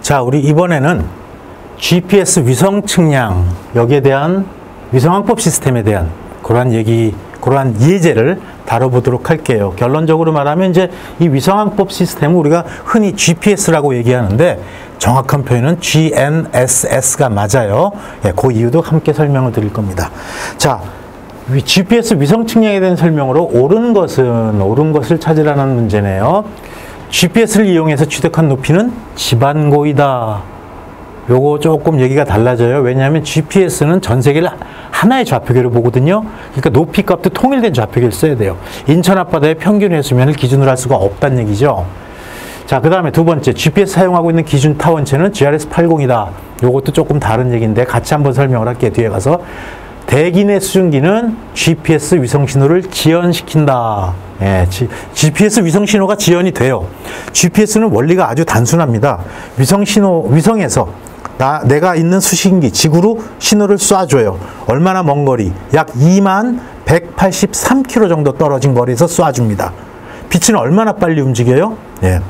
자, 우리 이번에는 GPS 위성 측량, 여기에 대한 위성항법 시스템에 대한 그러한 예제를 다뤄보도록 할게요. 결론적으로 말하면 이제 이 위성항법 시스템은 우리가 흔히 GPS라고 얘기하는데 정확한 표현은 GNSS가 맞아요. 예, 그 이유도 함께 설명을 드릴 겁니다. 자, GPS 위성 측량에 대한 설명으로 옳은 것을 찾으라는 문제네요. GPS를 이용해서 취득한 높이는 지반고이다. 요거 조금 얘기가 달라져요. 왜냐하면 GPS는 전 세계를 하나의 좌표계로 보거든요. 그러니까 높이 값도 통일된 좌표계를 써야 돼요. 인천 앞바다의 평균 해수면을 기준으로 할 수가 없다는 얘기죠. 자, 그 다음에 두 번째, GPS 사용하고 있는 기준 타원체는 GRS-80이다. 요것도 조금 다른 얘기인데 같이 한번 설명을 할게요. 뒤에 가서. 대기 내 수증기는 GPS 위성 신호를 지연시킨다. 예, GPS 위성 신호가 지연이 돼요. GPS는 원리가 아주 단순합니다. 위성에서 내가 있는 수신기, 지구로 신호를 쏴줘요. 얼마나 먼 거리? 약 2183km 정도 떨어진 거리에서 쏴줍니다. 빛은 얼마나 빨리 움직여요? 예.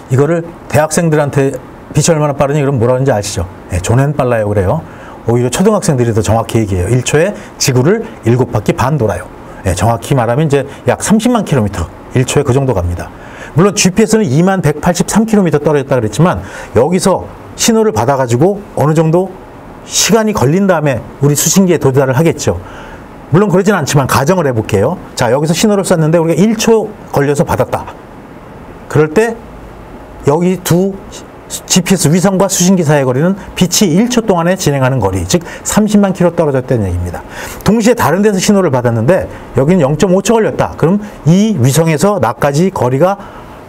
이거를 대학생들한테 빛이 얼마나 빠르냐 그럼 뭐라 하는지 아시죠? 예, 존엔 빨라요 그래요. 오히려 초등학생들이 더 정확히 얘기해요. 1초에 지구를 7바퀴 반 돌아요. 예, 정확히 말하면 이제 약 30만 킬로미터, 1초에 그 정도 갑니다. 물론 GPS는 2183km 떨어졌다 그랬지만 여기서 신호를 받아가지고 어느 정도 시간이 걸린 다음에 우리 수신기에 도달을 하겠죠. 물론 그러진 않지만 가정을 해볼게요. 자, 여기서 신호를 쐈는데 우리가 1초 걸려서 받았다. 그럴 때 여기 두 GPS 위성과 수신기 사이의 거리는 빛이 1초 동안에 진행하는 거리, 즉 30만 킬로 떨어졌다는 얘기입니다. 동시에 다른 데서 신호를 받았는데 여기는 0.5초 걸렸다. 그럼 이 위성에서 나까지 거리가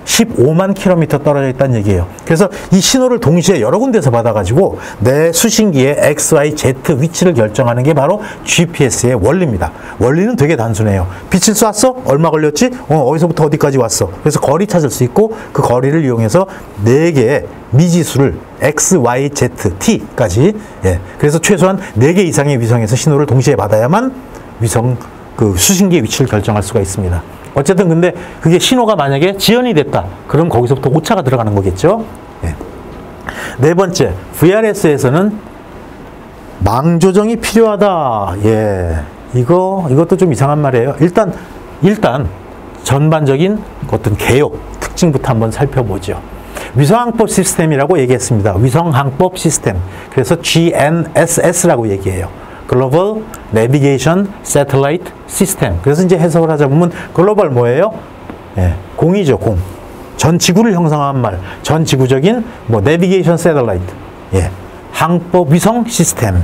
15만 킬로미터 떨어져 있다는 얘기예요. 그래서 이 신호를 동시에 여러 군데서 받아가지고 내 수신기의 X, Y, Z 위치를 결정하는 게 바로 GPS의 원리입니다. 원리는 되게 단순해요. 빛을 쐈어? 얼마 걸렸지? 어디서부터 어디까지 왔어? 그래서 거리 찾을 수 있고 그 거리를 이용해서 4개의 미지수를 X, Y, Z, T까지, 예. 그래서 최소한 4개 이상의 위성에서 신호를 동시에 받아야만 수신기의 위치를 결정할 수가 있습니다. 어쨌든 근데 그게 신호가 만약에 지연이 됐다. 그럼 거기서부터 오차가 들어가는 거겠죠. 예. 네 번째, VRS에서는 망 조정이 필요하다. 예. 이것도 좀 이상한 말이에요. 일단 전반적인 어떤 개요, 특징부터 한번 살펴보죠. 위성항법 시스템이라고 얘기했습니다. 위성항법 시스템. 그래서 GNSS라고 얘기해요. 글로벌 내비게이션 세틀라이트 시스템. 그래서 이제 해석을 하자 보면 글로벌 뭐예요? 예, 공이죠, 공. 전 지구를 형상화한 말. 전 지구적인 내비게이션 세틀라이트. 예, 항법 위성 시스템.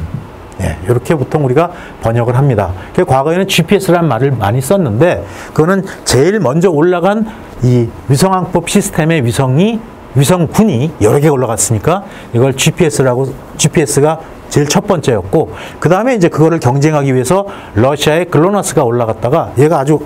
예, 이렇게 보통 우리가 번역을 합니다. 과거에는 GPS라는 말을 많이 썼는데 그거는 제일 먼저 올라간 이 위성항법 시스템의 위성군이 여러 개 올라갔으니까 이걸 GPS가 제일 첫 번째였고, 그 다음에 이제 그거를 경쟁하기 위해서 러시아의 글로나스가 올라갔다가 얘가 아주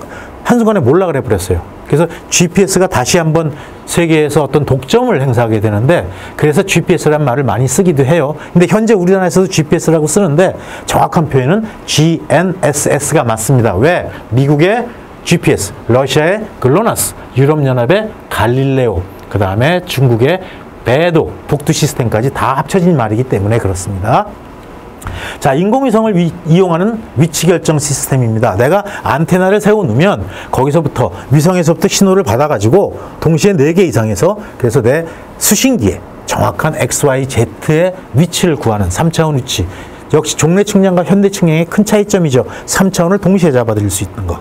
한순간에 몰락을 해버렸어요. 그래서 GPS가 다시 한번 세계에서 어떤 독점을 행사하게 되는데, 그래서 GPS라는 말을 많이 쓰기도 해요. 근데 현재 우리나라에서도 GPS라고 쓰는데 정확한 표현은 GNSS가 맞습니다. 왜? 미국의 GPS, 러시아의 글로나스, 유럽연합의 갈릴레오, 그 다음에 중국의 배도, 북두 시스템까지 다 합쳐진 말이기 때문에 그렇습니다. 자, 인공위성을 이용하는 위치 결정 시스템입니다. 내가 안테나를 세워놓으면 거기서부터 위성에서부터 신호를 받아가지고 동시에 4개 이상에서 그래서 내 수신기에 정확한 X, Y, Z의 위치를 구하는 3차원 위치. 역시 종래 측량과 현대 측량의 큰 차이점이죠. 3차원을 동시에 잡아들일 수 있는 거.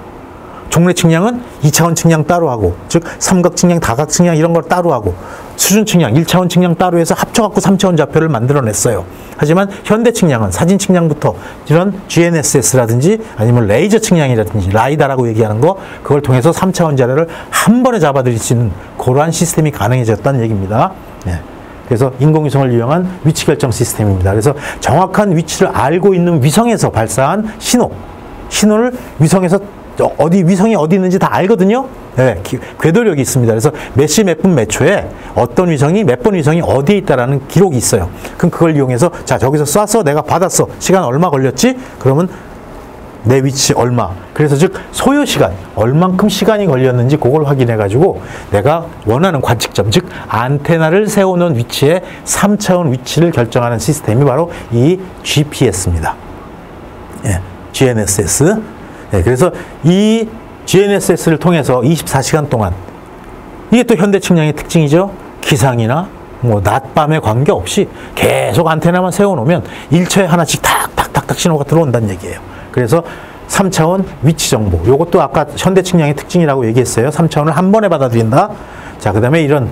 종래 측량은 2차원 측량 따로 하고, 즉 삼각 측량, 다각 측량 이런 걸 따로 하고, 수준 측량, 1차원 측량 따로 해서 합쳐갖고 3차원 좌표를 만들어냈어요. 하지만 현대 측량은 사진 측량부터 이런 GNSS라든지 아니면 레이저 측량이라든지 라이다라고 얘기하는 거, 그걸 통해서 3차원 자료를 한 번에 잡아들일 수 있는 그러한 시스템이 가능해졌다는 얘기입니다. 예. 그래서 인공위성을 이용한 위치 결정 시스템입니다. 그래서 정확한 위치를 알고 있는 위성에서 발사한 신호를 위성에서 위성이 어디 있는지 다 알거든요. 네, 궤도력이 있습니다. 그래서 몇 시 몇 분 몇 초에 어떤 위성이 몇 번 위성이 어디에 있다라는 기록이 있어요. 그럼 그걸 이용해서 자, 저기서 쐈어, 내가 받았어, 시간 얼마 걸렸지? 그러면 내 위치 얼마. 그래서 즉 소요 시간, 얼만큼 시간이 걸렸는지 그걸 확인해 가지고 내가 원하는 관측점, 즉 안테나를 세워놓은 위치의 3차원 위치를 결정하는 시스템이 바로 이 GPS입니다. 예, GNSS. 예, 그래서 이 GNSS를 통해서 24시간 동안, 이게 또 현대 측량의 특징이죠. 기상이나 뭐 낮밤에 관계없이 계속 안테나만 세워놓으면 일처에 하나씩 탁탁탁탁 신호가 들어온다는 얘기예요. 그래서 3차원 위치 정보, 요것도 아까 현대 측량의 특징이라고 얘기했어요. 3차원을 한 번에 받아들인다. 자, 그 다음에 이런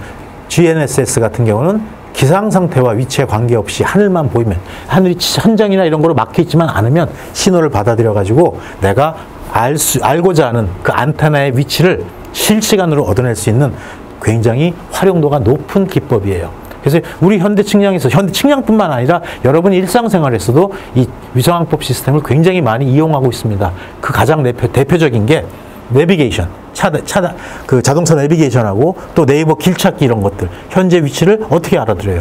GNSS 같은 경우는 기상 상태와 위치에 관계없이 하늘만 보이면, 하늘이 천장이나 이런 거로 막혀 있지만 않으면 신호를 받아들여 가지고 내가 알고자 하는 그 안테나의 위치를 실시간으로 얻어낼 수 있는 굉장히 활용도가 높은 기법이에요. 그래서 우리 현대 측량에서, 현대 측량뿐만 아니라 여러분이 일상생활에서도 이 위성항법 시스템을 굉장히 많이 이용하고 있습니다. 그 가장 대표적인 게 내비게이션, 그 자동차 내비게이션하고 또 네이버 길찾기 이런 것들, 현재 위치를 어떻게 알아들어요?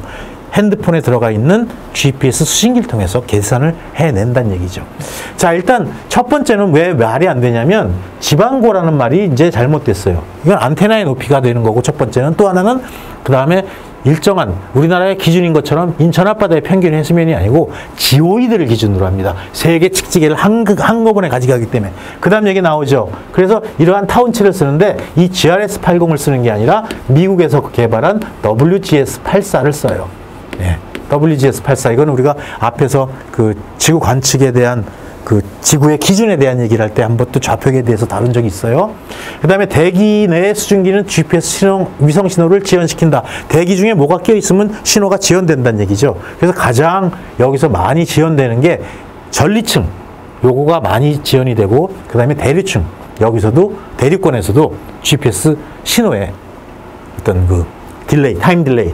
핸드폰에 들어가 있는 GPS 수신기를 통해서 계산을 해낸다는 얘기죠. 자, 일단 첫 번째는 왜 말이 안 되냐면 지방고라는 말이 이제 잘못됐어요. 이건 안테나의 높이가 되는 거고, 첫 번째는. 또 하나는 그 다음에 일정한 우리나라의 기준인 것처럼 인천 앞바다의 평균 해수면이 아니고 지오이드를 기준으로 합니다. 세계 측지계를 한꺼번에 가져가기 때문에. 그 다음 얘기 나오죠. 그래서 이러한 타운치를 쓰는데 이 GRS-80을 쓰는 게 아니라 미국에서 개발한 WGS-84를 써요. 네. WGS-84, 이건 우리가 앞에서 그 지구 관측에 대한 그 지구의 기준에 대한 얘기를 할 때 한번 또 좌표에 대해서 다룬 적이 있어요. 그 다음에 대기 내 수증기는 GPS 위성 신호를 지연시킨다. 대기 중에 뭐가 껴 있으면 신호가 지연된다는 얘기죠. 그래서 가장 여기서 많이 지연되는 게 전리층, 요거가 많이 지연이 되고, 그 다음에 대류층, 여기서도 대류권에서도 GPS 신호에 어떤 그 딜레이, 타임 딜레이,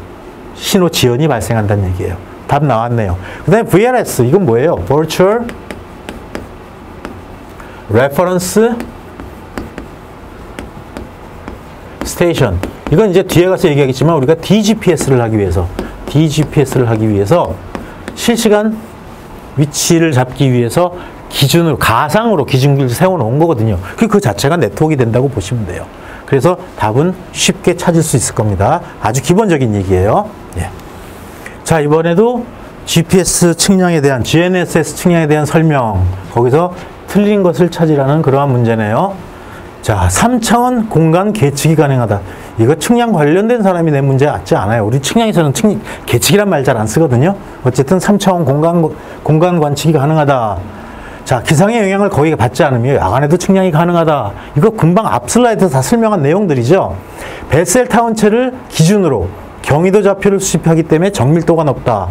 신호 지연이 발생한다는 얘기예요. 답 나왔네요. 그 다음에 VRS, 이건 뭐예요? Virtual Reference Station. 이건 이제 뒤에 가서 얘기하겠지만 우리가 DGPS를 하기 위해서 실시간 위치를 잡기 위해서 기준으로, 가상으로 기준기를 세워놓은 거거든요. 그 자체가 네트워크가 된다고 보시면 돼요. 그래서 답은 쉽게 찾을 수 있을 겁니다. 아주 기본적인 얘기예요. 예. 자, 이번에도 GPS 측량에 대한, GNSS 측량에 대한 설명, 거기서 틀린 것을 찾으라는 그러한 문제네요. 자, 3차원 공간 계측이 가능하다. 이거 측량 관련된 사람이 낸 문제 같지 않아요. 우리 측량에서는 계측이란 말 잘 안 쓰거든요. 어쨌든 3차원 공간 관측이 가능하다. 자, 기상의 영향을 거의 받지 않으며 야간에도 측량이 가능하다. 이거 금방 앞 슬라이드에서 다 설명한 내용들이죠. 베셀 타운체를 기준으로 경위도 좌표를 수집하기 때문에 정밀도가 높다.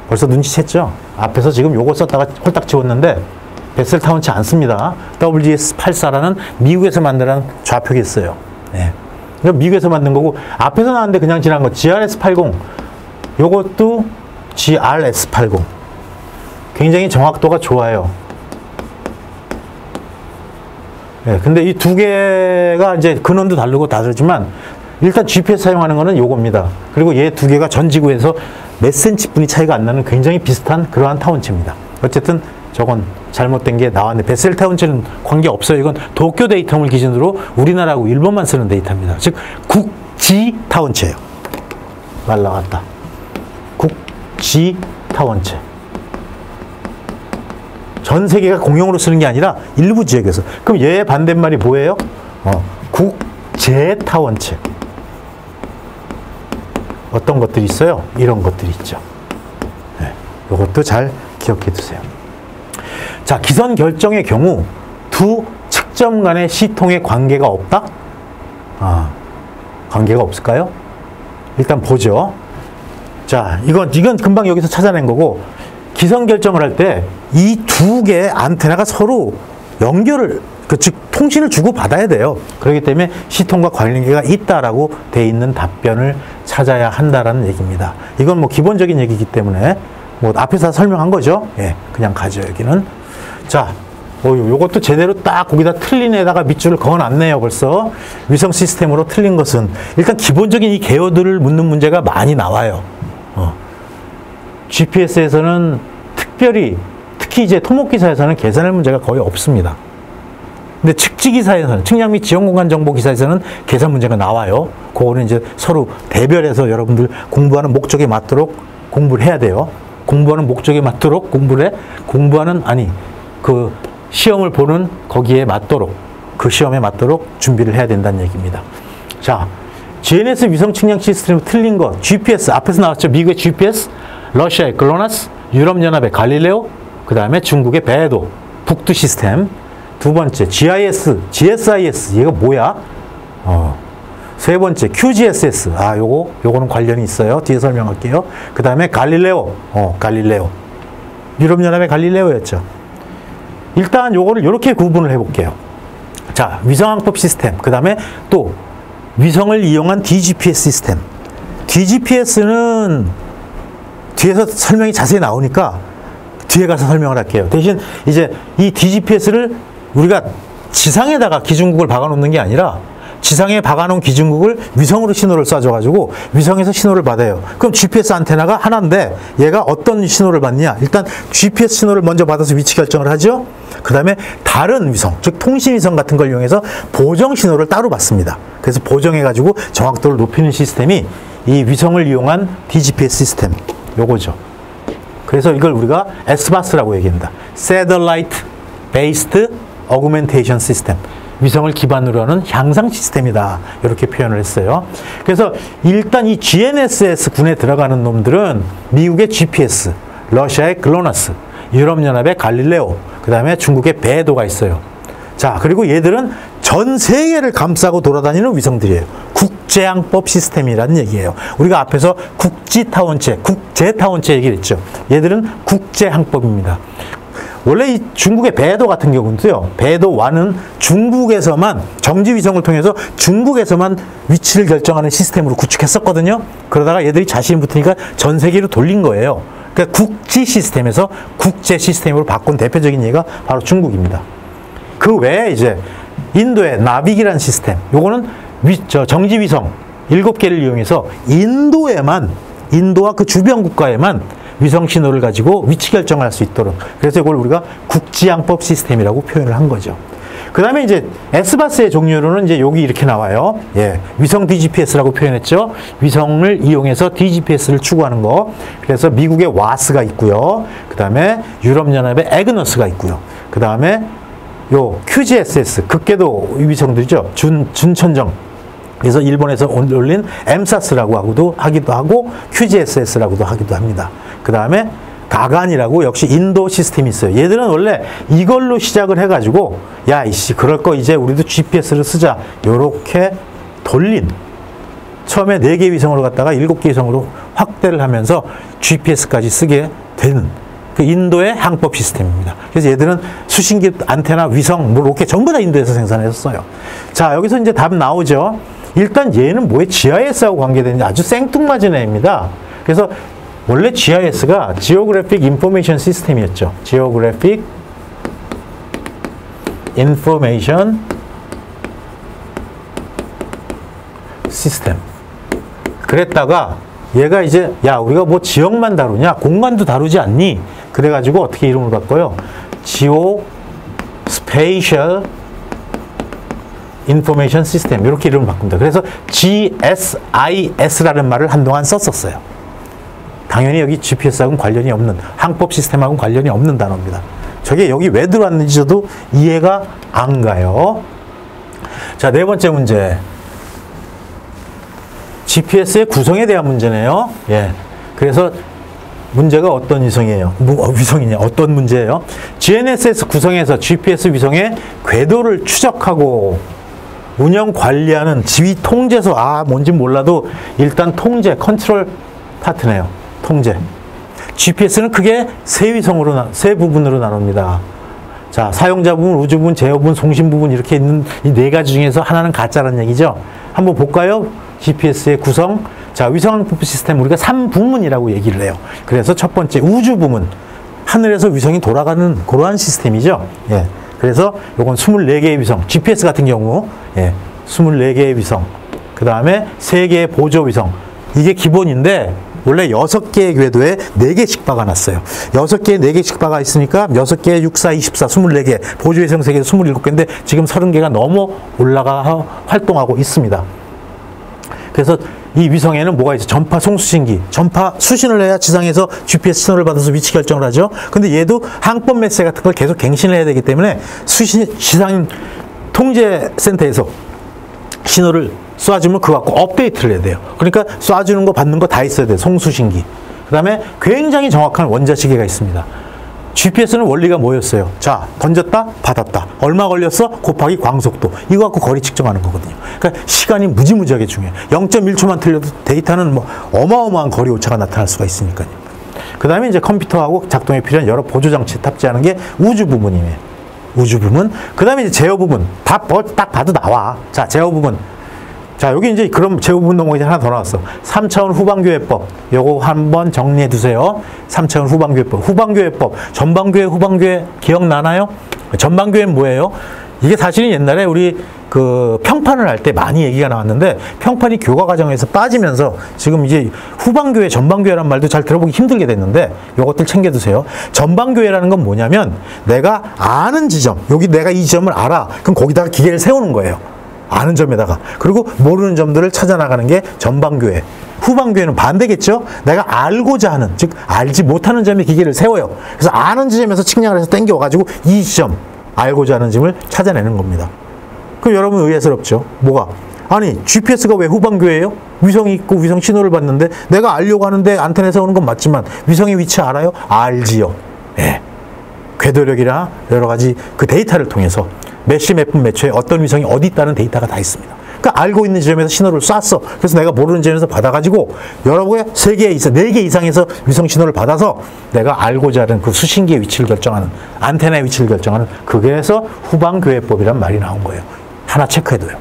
벌써 눈치챘죠? 앞에서 지금 요거 썼다가 홀딱 지웠는데 베셀 타운체 안 씁니다. WGS-84라는 미국에서 만든 좌표기 있어요. 네. 이거 미국에서 만든 거고, 앞에서 나왔는데 그냥 지난 거 GRS-80, 요것도 GRS-80. 굉장히 정확도가 좋아요. 네, 근데 이 두 개가 이제 근원도 다르지만 일단 GPS 사용하는 거는 요겁니다. 그리고 얘 두 개가 전 지구에서 몇 cm 분이 차이가 안 나는 굉장히 비슷한 그러한 타운체입니다. 어쨌든 저건 잘못된 게 나왔는데, 베셀 타운체는 관계없어요. 이건 도쿄 데이터를 기준으로 우리나라하고 일본만 쓰는 데이터입니다. 즉 국지 타운체예요. 말 나왔다. 국지 타운체. 전 세계가 공용으로 쓰는 게 아니라 일부 지역에서. 그럼 얘의 반대말이 뭐예요? 국제 타원체. 어떤 것들이 있어요? 이런 것들이 있죠. 네, 이것도 잘 기억해 두세요. 자, 기선 결정의 경우 두 측정 간의 시통의 관계가 없다? 관계가 없을까요? 일단 보죠. 자, 이건 금방 여기서 찾아낸 거고, 기선 결정을 할 때 이 두 개의 안테나가 서로 연결을, 즉 통신을 주고 받아야 돼요. 그렇기 때문에 시통과 관계가 있다라고 돼 있는 답변을 찾아야 한다라는 얘기입니다. 이건 뭐 기본적인 얘기이기 때문에 뭐 앞에서 설명한 거죠. 예, 그냥 가죠, 여기는. 자, 요것도 제대로 딱 거기다 틀린 애다가 밑줄을 그어놨네요, 벌써. 위성 시스템으로 틀린 것은 일단 기본적인 이 개요들을 묻는 문제가 많이 나와요. GPS에서는 특히 특히 이제 토목기사에서는 계산할 문제가 거의 없습니다. 근데 측지기사에서는, 측량 및 지형공간 정보 기사에서는 계산 문제가 나와요. 그거는 이제 서로 대별해서 여러분들 공부하는 목적에 맞도록 공부를 해야 돼요. 공부하는 목적에 맞도록 그 시험을 보는 거기에 맞도록, 그 시험에 맞도록 준비를 해야 된다는 얘기입니다. 자, GNSS 위성 측량 시스템 틀린 거, GPS, 앞에서 나왔죠. 미국의 GPS, 러시아의 글로나스, 유럽연합의 갈릴레오, 그 다음에 중국의 배도, 북두 시스템. 두 번째, GIS, GSIS, 얘가 뭐야? 세 번째, QGSS. 요거는 관련이 있어요. 뒤에 설명할게요. 그 다음에 갈릴레오, 갈릴레오. 유럽연합의 갈릴레오였죠. 일단 요거를 이렇게 구분을 해볼게요. 자, 위성항법 시스템. 그 다음에 또 위성을 이용한 DGPS 시스템. DGPS는 뒤에서 설명이 자세히 나오니까 뒤에 가서 설명을 할게요. 대신 이제 이 DGPS를 우리가 지상에다가 기준국을 박아놓는 게 아니라 지상에 박아놓은 기준국을 위성으로 신호를 쏴줘가지고 위성에서 신호를 받아요. 그럼 GPS 안테나가 하나인데 얘가 어떤 신호를 받냐? 일단 GPS 신호를 먼저 받아서 위치 결정을 하죠. 그 다음에 다른 위성, 즉 통신위성 같은 걸 이용해서 보정 신호를 따로 받습니다. 그래서 보정해가지고 정확도를 높이는 시스템이 이 위성을 이용한 DGPS 시스템, 요거죠. 그래서 이걸 우리가 SBAS라고 얘기합니다. Satellite Based Augmentation System. 위성을 기반으로 하는 향상 시스템이다. 이렇게 표현을 했어요. 그래서 일단 이 GNSS 군에 들어가는 놈들은 미국의 GPS, 러시아의 글로나스, 유럽연합의 갈릴레오, 그 다음에 중국의 배도가 있어요. 자, 그리고 얘들은 전 세계를 감싸고 돌아다니는 위성들이에요. 국제항법 시스템이라는 얘기예요. 우리가 앞에서 국지타원체, 국제타원체 얘기를 했죠. 얘들은 국제항법입니다. 원래 이 중국의 배도 같은 경우는요, 배도1은 중국에서만, 정지위성을 통해서 중국에서만 위치를 결정하는 시스템으로 구축했었거든요. 그러다가 얘들이 자신이 붙으니까 전 세계로 돌린 거예요. 그러니까 국지 시스템에서 국제 시스템으로 바꾼 대표적인 예가 바로 중국입니다. 그 외에 이제 인도의 나빅이라는 시스템, 요거는 정지위성 7개를 이용해서 인도와 그 주변 국가에만 위성 신호를 가지고 위치 결정할 수 있도록, 그래서 이걸 우리가 국지항법 시스템이라고 표현을 한 거죠. 그 다음에 이제 SBAS의 종류로는 이제 여기 이렇게 나와요. 예, 위성 DGPS라고 표현했죠. 위성을 이용해서 DGPS를 추구하는 거. 그래서 미국의 WAS가 있고요. 그 다음에 유럽연합의 EGNOS가 있고요. 그 다음에 요 QGSS, 극궤도 위성들이죠. 준천정. 그래서 일본에서 올린 MSAS라고 하기도 하고 QGSS라고도 하기도 합니다. 그 다음에 가간이라고 역시 인도 시스템이 있어요. 얘들은 원래 이걸로 시작을 해가지고 야 이씨 그럴 거 이제 우리도 GPS를 쓰자 요렇게 돌린, 처음에 4개 위성으로 갔다가 7개 위성으로 확대를 하면서 GPS까지 쓰게 되는 그 인도의 항법 시스템입니다. 그래서 얘들은 수신기, 안테나, 위성, 뭐 로켓 전부 다 인도에서 생산했어요. 자, 여기서 이제 답 나오죠. 일단 얘는 뭐에 GIS하고 관계되는지 아주 생뚱맞은 애입니다. 그래서 원래 GIS가 Geographic Information System이었죠. Geographic Information System. 그랬다가 얘가 이제 야 우리가 뭐 지역만 다루냐, 공간도 다루지 않니? 그래가지고 어떻게 이름을 바꿔요? Geospatial Information System, 이렇게 이름을 바꿉니다. 그래서 GSIS라는 말을 한동안 썼었어요. 당연히 여기 GPS하고는 관련이 없는, 항법 시스템하고는 관련이 없는 단어입니다. 저게 여기 왜 들어왔는지 저도 이해가 안 가요. 자, 4번째 문제. GPS의 구성에 대한 문제네요. 예. 그래서 문제가 어떤 위성이에요? 위성이냐? 어떤 문제예요? GNSS 구성에서 GPS 위성의 궤도를 추적하고 운영 관리하는 지휘 통제소, 뭔지 몰라도 일단 통제, 컨트롤 파트네요. 통제. GPS는 크게 세 부분으로 나눕니다. 자, 사용자 부분, 우주 부분, 제어 부분, 송신 부분 이렇게 있는 이 4가지 중에서 하나는 가짜라는 얘기죠. 한번 볼까요? GPS의 구성. 자, 위성항법 시스템 우리가 3부문이라고 얘기를 해요. 그래서 첫 번째 우주 부문. 하늘에서 위성이 돌아가는 그러한 시스템이죠. 예. 그래서 요건 24개의 위성. GPS 같은 경우, 예. 24개의 위성. 그 다음에 3개의 보조 위성. 이게 기본인데, 원래 6개의 궤도에 4개씩 박아놨어요. 6개에 4개씩 박아 있으니까 6개에 6, 4, 24, 24개, 보조위성 세계 27개인데 지금 30개가 넘어 올라가 활동하고 있습니다. 그래서 이 위성에는 뭐가 있어? 전파 송수신기, 전파 수신을 해야 지상에서 GPS 신호를 받아서 위치 결정을 하죠. 근데 얘도 항법 메시지 같은 걸 계속 갱신을 해야 되기 때문에 지상 통제센터에서 신호를 쏴주면 그거 갖고 업데이트를 해야 돼요. 그러니까 쏴주는 거 받는 거 다 있어야 돼요. 송수신기. 그 다음에 굉장히 정확한 원자시계가 있습니다. GPS는 원리가 뭐였어요? 자, 던졌다, 받았다. 얼마 걸렸어? 곱하기 광속도. 이거 갖고 거리 측정하는 거거든요. 그러니까 시간이 무지무지하게 중요해요. 0.1초만 틀려도 데이터는 뭐 어마어마한 거리 오차가 나타날 수가 있으니까요. 그 다음에 이제 컴퓨터하고 작동에 필요한 여러 보조장치 탑재하는 게 우주 부분이에요. 우주 부분. 그 다음에 이제 제어 부분. 딱 봐도 나와. 자, 제어 부분. 자, 여기 이제 그럼 제어 부분 놈이 하나 더 나왔어. 3차원 후방교회법. 요거 한번 정리해 두세요. 3차원 후방교회법. 후방교회법. 전방교회, 후방교회 기억나나요? 전방교회는 뭐예요? 이게 사실은 옛날에 우리 그 평판을 할 때 많이 얘기가 나왔는데 평판이 교과 과정에서 빠지면서 지금 이제 후방교회, 전방교회란 말도 잘 들어보기 힘들게 됐는데 요것들 챙겨두세요. 전방교회라는 건 뭐냐면 내가 아는 지점, 여기 내가 이 지점을 알아. 그럼 거기다가 기계를 세우는 거예요. 아는 점에다가. 그리고 모르는 점들을 찾아나가는 게 전방교회. 후방교회는 반대겠죠? 내가 알고자 하는, 즉 알지 못하는 점에 기계를 세워요. 그래서 아는 지점에서 측량을 해서 땡겨와가지고 이 지점, 알고자 하는 점을 찾아내는 겁니다. 그럼 여러분 의아스럽죠? 뭐가? 아니 GPS가 왜 후방교회예요? 위성이 있고 위성 신호를 받는데 내가 알려고 하는데 안테나 세우는 건 맞지만 위성의 위치 알아요? 알지요. 예. 궤도력이나 여러 가지 그 데이터를 통해서 몇 시 몇 분 몇 초에 어떤 위성이 어디 있다는 데이터가 다 있습니다. 그러니까 알고 있는 지점에서 신호를 쐈어. 그래서 내가 모르는 지점에서 받아가지고 여러분의 3개 이상, 4개 이상에서 위성 신호를 받아서 내가 알고자 하는 그 수신기의 위치를 결정하는, 안테나의 위치를 결정하는, 그게서 후방교회법이란 말이 나온 거예요. 하나 체크해둬요.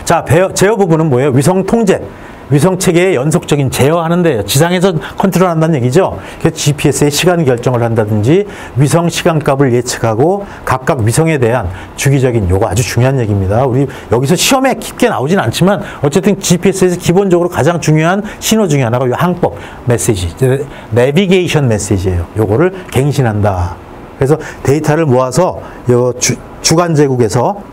자, 제어 부분은 뭐예요? 위성 통제. 위성 체계의 연속적인 제어하는 데요. 지상에서 컨트롤한다는 얘기죠. 그래서 GPS의 시간 결정을 한다든지 위성 시간값을 예측하고 각각 위성에 대한 주기적인, 요거 아주 중요한 얘기입니다. 우리 여기서 시험에 깊게 나오진 않지만 어쨌든 GPS에서 기본적으로 가장 중요한 신호 중에 하나가 이 항법 메시지, 내비게이션 메시지예요. 요거를 갱신한다. 그래서 데이터를 모아서 요 주간 제국에서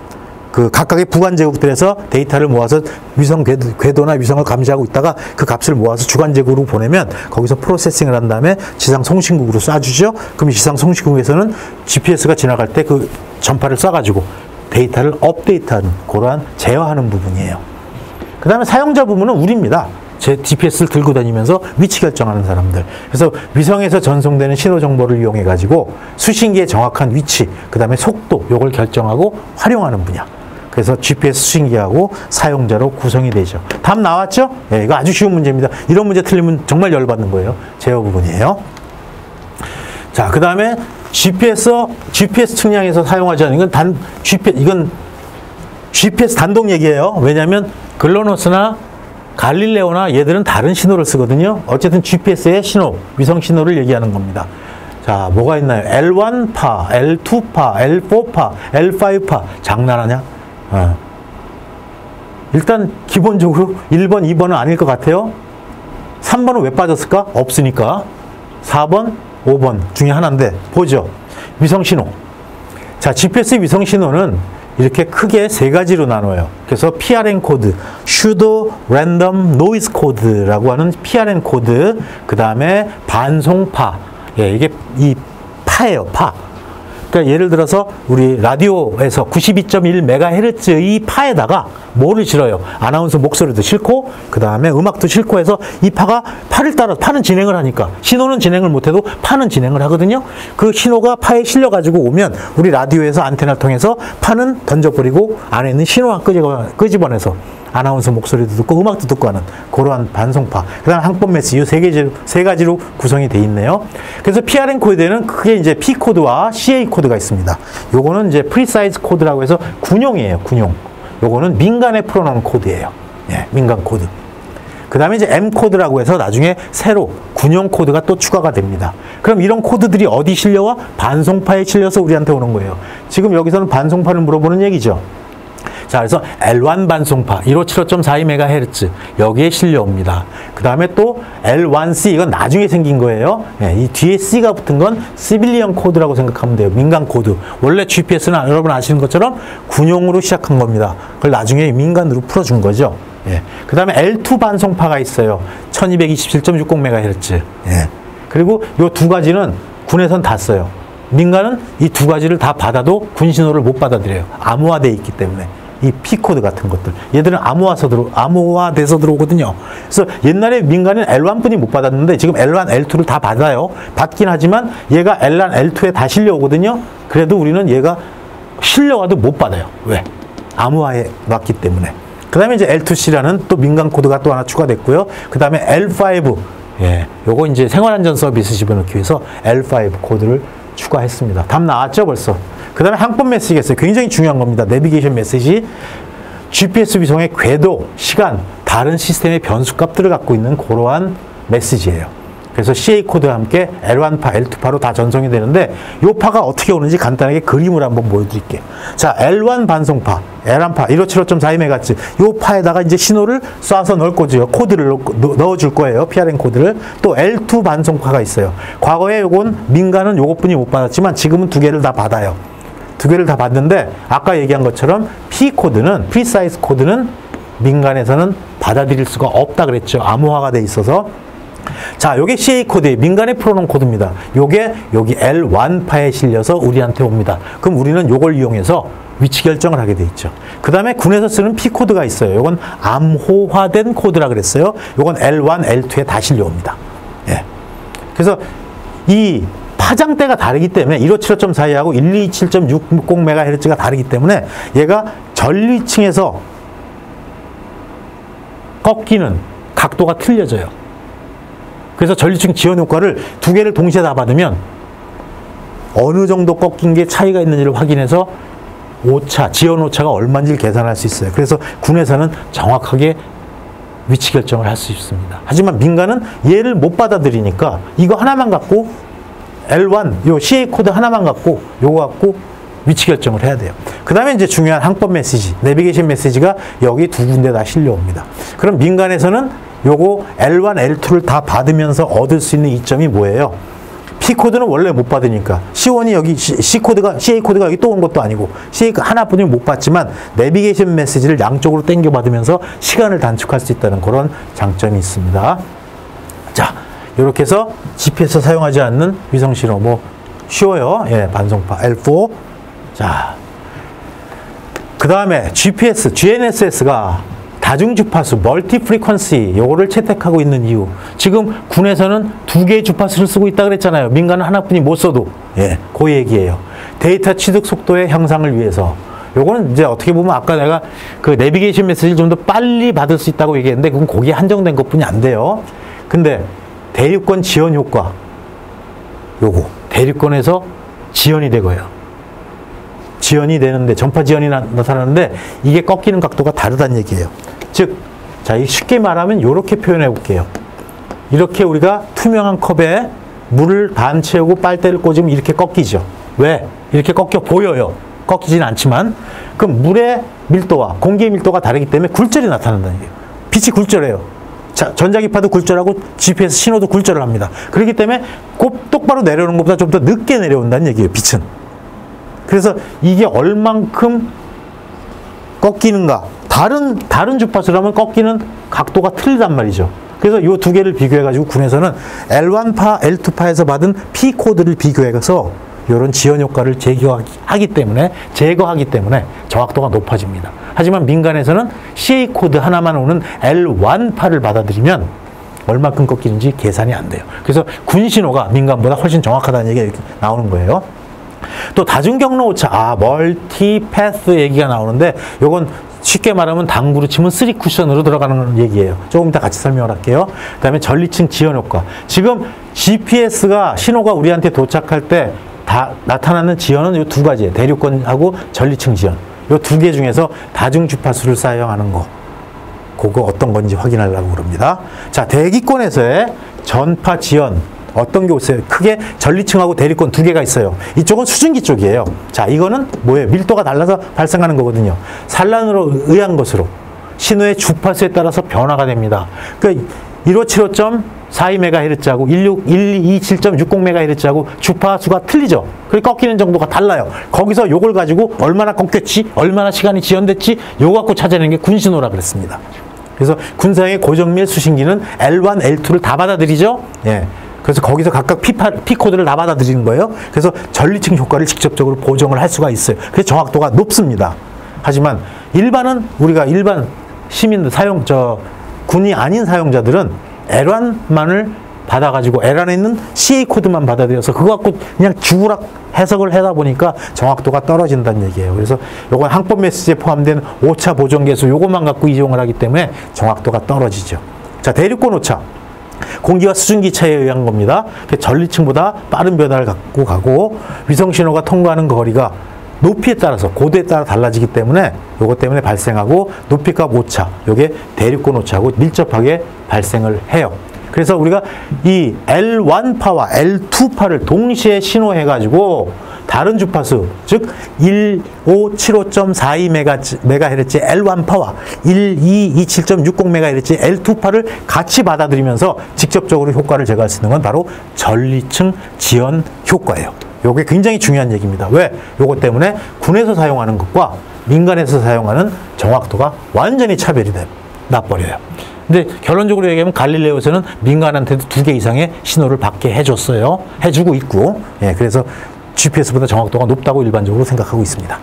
그 각각의 부간 제국들에서 데이터를 모아서 위성 궤도나 위성을 감시하고 있다가 그 값을 모아서 주간 제국으로 보내면 거기서 프로세싱을 한 다음에 지상 송신국으로 쏴주죠. 그럼 지상 송신국에서는 GPS가 지나갈 때 그 전파를 쏴가지고 데이터를 업데이트하는 그러한 제어하는 부분이에요. 그 다음에 사용자 부분은 우리입니다. 제 GPS를 들고 다니면서 위치 결정하는 사람들. 그래서 위성에서 전송되는 신호 정보를 이용해 가지고 수신기의 정확한 위치, 그 다음에 속도, 요걸 결정하고 활용하는 분야. 그래서 GPS 수신기하고 사용자로 구성이 되죠. 답 나왔죠? 네, 이거 아주 쉬운 문제입니다. 이런 문제 틀리면 정말 열받는 거예요. 제어 부분이에요. 자, 그 다음에 GPS 측량에서 사용하지 않는 건 이건 GPS 단독 얘기예요. 왜냐하면 글로노스나 갈릴레오나 얘들은 다른 신호를 쓰거든요. 어쨌든 GPS의 신호, 위성 신호를 얘기하는 겁니다. 자, 뭐가 있나요? L1파, L2파, L4파, L5파. 장난하냐? 일단 기본적으로 1번, 2번은 아닐 것 같아요. 3번은 왜 빠졌을까? 없으니까. 4번, 5번 중에 하나인데 보죠. 위성 신호. 자, GPS의 위성 신호는 이렇게 크게 3가지로 나눠요. 그래서 PRN 코드, Pseudo Random Noise Code라고 하는 PRN 코드, 그 다음에 반송파. 예, 이게 이 파예요, 파. 그러니까 예를 들어서 우리 라디오에서 92.1MHz의 파에다가 뭐를 실어요? 아나운서 목소리도 싣고 그 다음에 음악도 싣고 해서 이 파를 따라 파는 진행을 하니까 신호는 진행을 못해도 파는 진행을 하거든요. 그 신호가 파에 실려가지고 오면 우리 라디오에서 안테나를 통해서 파는 던져버리고 안에 있는 신호만 끄집어내서 아나운서 목소리도 듣고 음악도 듣고 하는 그러한 반송파. 그 다음 항법 메시지 세 가지로 구성이 되어 있네요. 그래서 PRN 코드에는 크게 이제 P 코드와 CA 코드가 있습니다. 요거는 이제 프리사이즈 코드라고 해서 군용이에요, 군용. 요거는 민간에 풀어놓은 코드예요. 예, 민간 코드. 그 다음에 이제 M 코드라고 해서 나중에 새로 군용 코드가 또 추가가 됩니다. 그럼 이런 코드들이 어디 실려와? 반송파에 실려서 우리한테 오는 거예요. 지금 여기서는 반송파를 물어보는 얘기죠. 자, 그래서 L1 반송파 1575.42MHz 여기에 실려옵니다. 그 다음에 또 L1C 이건 나중에 생긴 거예요. 예, 이 뒤에 C가 붙은 건 시빌리언 코드라고 생각하면 돼요. 민간 코드. 원래 GPS는 여러분 아시는 것처럼 군용으로 시작한 겁니다. 그걸 나중에 민간으로 풀어준 거죠. 예. 그 다음에 L2 반송파가 있어요. 1227.60MHz. 예. 그리고 이 두 가지는 군에선 다 써요. 민간은 이 두 가지를 다 받아도 군 신호를 못 받아들여요. 암호화되어 있기 때문에. 이 P코드 같은 것들. 얘들은 암호화돼서 들어오거든요. 그래서 옛날에 민간은 L1뿐이 못 받았는데 지금 L1, L2를 다 받아요. 받긴 하지만 얘가 L1, L2에 다 실려오거든요. 그래도 우리는 얘가 실려와도 못 받아요. 왜? 암호화에 놨기 때문에. 그 다음에 이제 L2C라는 또 민간 코드가 또 하나 추가됐고요. 그 다음에 L5. 예, 요거 이제 생활안전 서비스 집어넣기 위해서 L5 코드를 추가했습니다. 답 나왔죠, 벌써? 그 다음에 항법 메시지가 있어요. 굉장히 중요한 겁니다. 내비게이션 메시지. GPS 위성의 궤도, 시간, 다른 시스템의 변수값들을 갖고 있는 그러한 메시지예요. 그래서 CA 코드와 함께 L1파, L2파로 다 전송이 되는데 이 파가 어떻게 오는지 간단하게 그림을 한번 보여드릴게요. 자, L1 반송파, L1파 1575.42MHz 이 파에다가 이제 신호를 쏴서 넣을 거죠. 코드를 넣어줄 거예요. PRM 코드를. 또 L2 반송파가 있어요. 과거에 요건 민간은 요것뿐이 못 받았지만 지금은 두 개를 다 받아요. 두 개를 다 받는데 아까 얘기한 것처럼 P 코드는 프리사이즈 코드는 민간에서는 받아들일 수가 없다 그랬죠. 암호화가 돼 있어서. 자, 요게 CA 코드에 민간에 풀어놓은 코드입니다. 요게 여기 L1파에 실려서 우리한테 옵니다. 그럼 우리는 요걸 이용해서 위치 결정을 하게 돼 있죠. 그 다음에 군에서 쓰는 P 코드가 있어요. 요건 암호화된 코드라 그랬어요. 요건 L1, L2에 다 실려옵니다. 예. 그래서 이 파장대가 다르기 때문에 1575.42하고 127.660MHz가 다르기 때문에 얘가 전리층에서 꺾이는 각도가 틀려져요. 그래서 전리층 지연 효과를 두 개를 동시에 다 받으면 어느 정도 꺾인 게 차이가 있는지를 확인해서 오차, 지연 오차가 얼마인지를 계산할 수 있어요. 그래서 군에서는 정확하게 위치 결정을 할 수 있습니다. 하지만 민간은 얘를 못 받아들이니까 이거 하나만 갖고 L1, 요 CA 코드 하나만 갖고 요거 갖고 위치 결정을 해야 돼요. 그 다음에 이제 중요한 항법 메시지, 내비게이션 메시지가 여기 두 군데 다 실려옵니다. 그럼 민간에서는 요거 L1, L2를 다 받으면서 얻을 수 있는 이점이 뭐예요? P코드는 원래 못 받으니까 C1이 여기 CA 코드가 여기 또 온 것도 아니고 CA 하나뿐이 못 받지만 내비게이션 메시지를 양쪽으로 당겨 받으면서 시간을 단축할 수 있다는 그런 장점이 있습니다. 자, 이렇게 해서 GPS 사용하지 않는 위성 신호 뭐 쉬워요. 예, 반송파 L4. 자, 그 다음에 GPS, GNSS가 다중주파수, 멀티 프리퀀시 요거를 채택하고 있는 이유. 지금 군에서는 두 개의 주파수를 쓰고 있다 그랬잖아요. 민간은 하나뿐이 못 써도. 예, 그 얘기예요. 데이터 취득 속도의 향상을 위해서. 요거는 이제 어떻게 보면 아까 내가 그 내비게이션 메시지를 좀 더 빨리 받을 수 있다고 얘기했는데 그건 거기에 한정된 것뿐이 안 돼요. 근데 대륙권 지연 효과. 요거 대륙권에서 지연이 되고요. 지연이 되는데 전파 지연이 나타나는데 이게 꺾이는 각도가 다르다는 얘기예요. 즉, 자, 쉽게 말하면 이렇게 표현해 볼게요. 이렇게 우리가 투명한 컵에 물을 반 채우고 빨대를 꽂으면 이렇게 꺾이죠. 왜? 이렇게 꺾여 보여요. 꺾이진 않지만 그럼 물의 밀도와 공기의 밀도가 다르기 때문에 굴절이 나타난다는 얘기예요. 빛이 굴절해요. 자, 전자기파도 굴절하고 GPS 신호도 굴절을 합니다. 그렇기 때문에 꼭 똑바로 내려오는 것보다 좀 더 늦게 내려온다는 얘기예요. 빛은. 그래서 이게 얼만큼 꺾이는가. 다른 주파수라면 꺾이는 각도가 틀리단 말이죠. 그래서 이 두 개를 비교해가지고 군에서는 L1파, L2파에서 받은 P 코드를 비교해서 이런 지연 효과를 제거하기 때문에 정확도가 높아집니다. 하지만 민간에서는 CA 코드 하나만 오는 L1파를 받아들이면 얼마큼 꺾이는지 계산이 안 돼요. 그래서 군 신호가 민간보다 훨씬 정확하다는 얘기가 이렇게 나오는 거예요. 또 다중경로 오차, 멀티 패스 얘기가 나오는데 요건 쉽게 말하면 당구로 치면 3쿠션으로 들어가는 얘기예요. 조금 이따 같이 설명을 할게요. 그 다음에 전리층 지연 효과. 지금 GPS가 신호가 우리한테 도착할 때 다 나타나는 지연은 이 두 가지예요. 대륙권하고 전리층 지연. 이 두 개 중에서 다중주파수를 사용하는 거. 그거 어떤 건지 확인하려고 그럽니다. 자, 대기권에서의 전파 지연 어떤 게 있어요? 크게 전리층하고 대리권 두 개가 있어요. 이쪽은 수증기 쪽이에요. 자, 이거는 뭐예요? 밀도가 달라서 발생하는 거거든요. 산란으로 의한 것으로 신호의 주파수에 따라서 변화가 됩니다. 그러니까 1575.42MHz하고 1227.60MHz하고 주파수가 틀리죠. 그리고 꺾이는 정도가 달라요. 거기서 요걸 가지고 얼마나 꺾였지, 얼마나 시간이 지연됐지, 요거 갖고 찾아내는 게 군신호라 그랬습니다. 그래서 군사용의 고정밀 수신기는 L1, L2를 다 받아들이죠. 예. 그래서 거기서 각각 P코드를 다 받아들이는 거예요. 그래서 전리층 효과를 직접적으로 보정을 할 수가 있어요. 그래서 정확도가 높습니다. 하지만 우리가 일반 시민들 군이 아닌 사용자들은 L1만을 받아가지고 L1에 있는 CA 코드만 받아들여서 그거 갖고 그냥 주구락 해석을 하다 보니까 정확도가 떨어진다는 얘기예요. 그래서 요건 항법 메시지에 포함된 오차 보정 계수 요것만 갖고 이용을 하기 때문에 정확도가 떨어지죠. 자, 대륙권 오차. 공기와 수증기 차이에 의한 겁니다. 전리층보다 빠른 변화를 갖고 가고 위성 신호가 통과하는 거리가 높이에 따라서 고도에 따라 달라지기 때문에 요것 때문에 발생하고 높이값 오차, 요게 대륙권 오차하고 밀접하게 발생을 해요. 그래서 우리가 이 L1파와 L2파를 동시에 신호해가지고 다른 주파수, 즉 1575.42MHz의 L1파와 1227.60MHz의 L2파를 같이 받아들이면서 직접적으로 효과를 제거할 수 있는 건 바로 전리층 지연 효과예요. 요게 굉장히 중요한 얘기입니다. 왜? 요것 때문에 군에서 사용하는 것과 민간에서 사용하는 정확도가 완전히 차별이 나버려요. 근데 결론적으로 얘기하면 갈릴레오에서는 민간한테도 2개 이상의 신호를 받게 해줬어요. 해주고 있고. 예, 그래서 GPS보다 정확도가 높다고 일반적으로 생각하고 있습니다.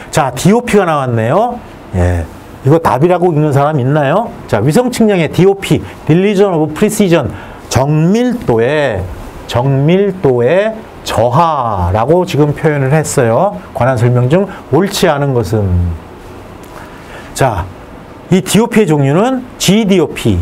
자, DOP가 나왔네요. 예, 이거 답이라고 읽는 사람 있나요? 자, 위성 측량의 DOP, Division of Precision, 정밀도의 저하라고 지금 표현을 했어요. 관한 설명 중 옳지 않은 것은. 자, 이 DOP의 종류는 GDOP,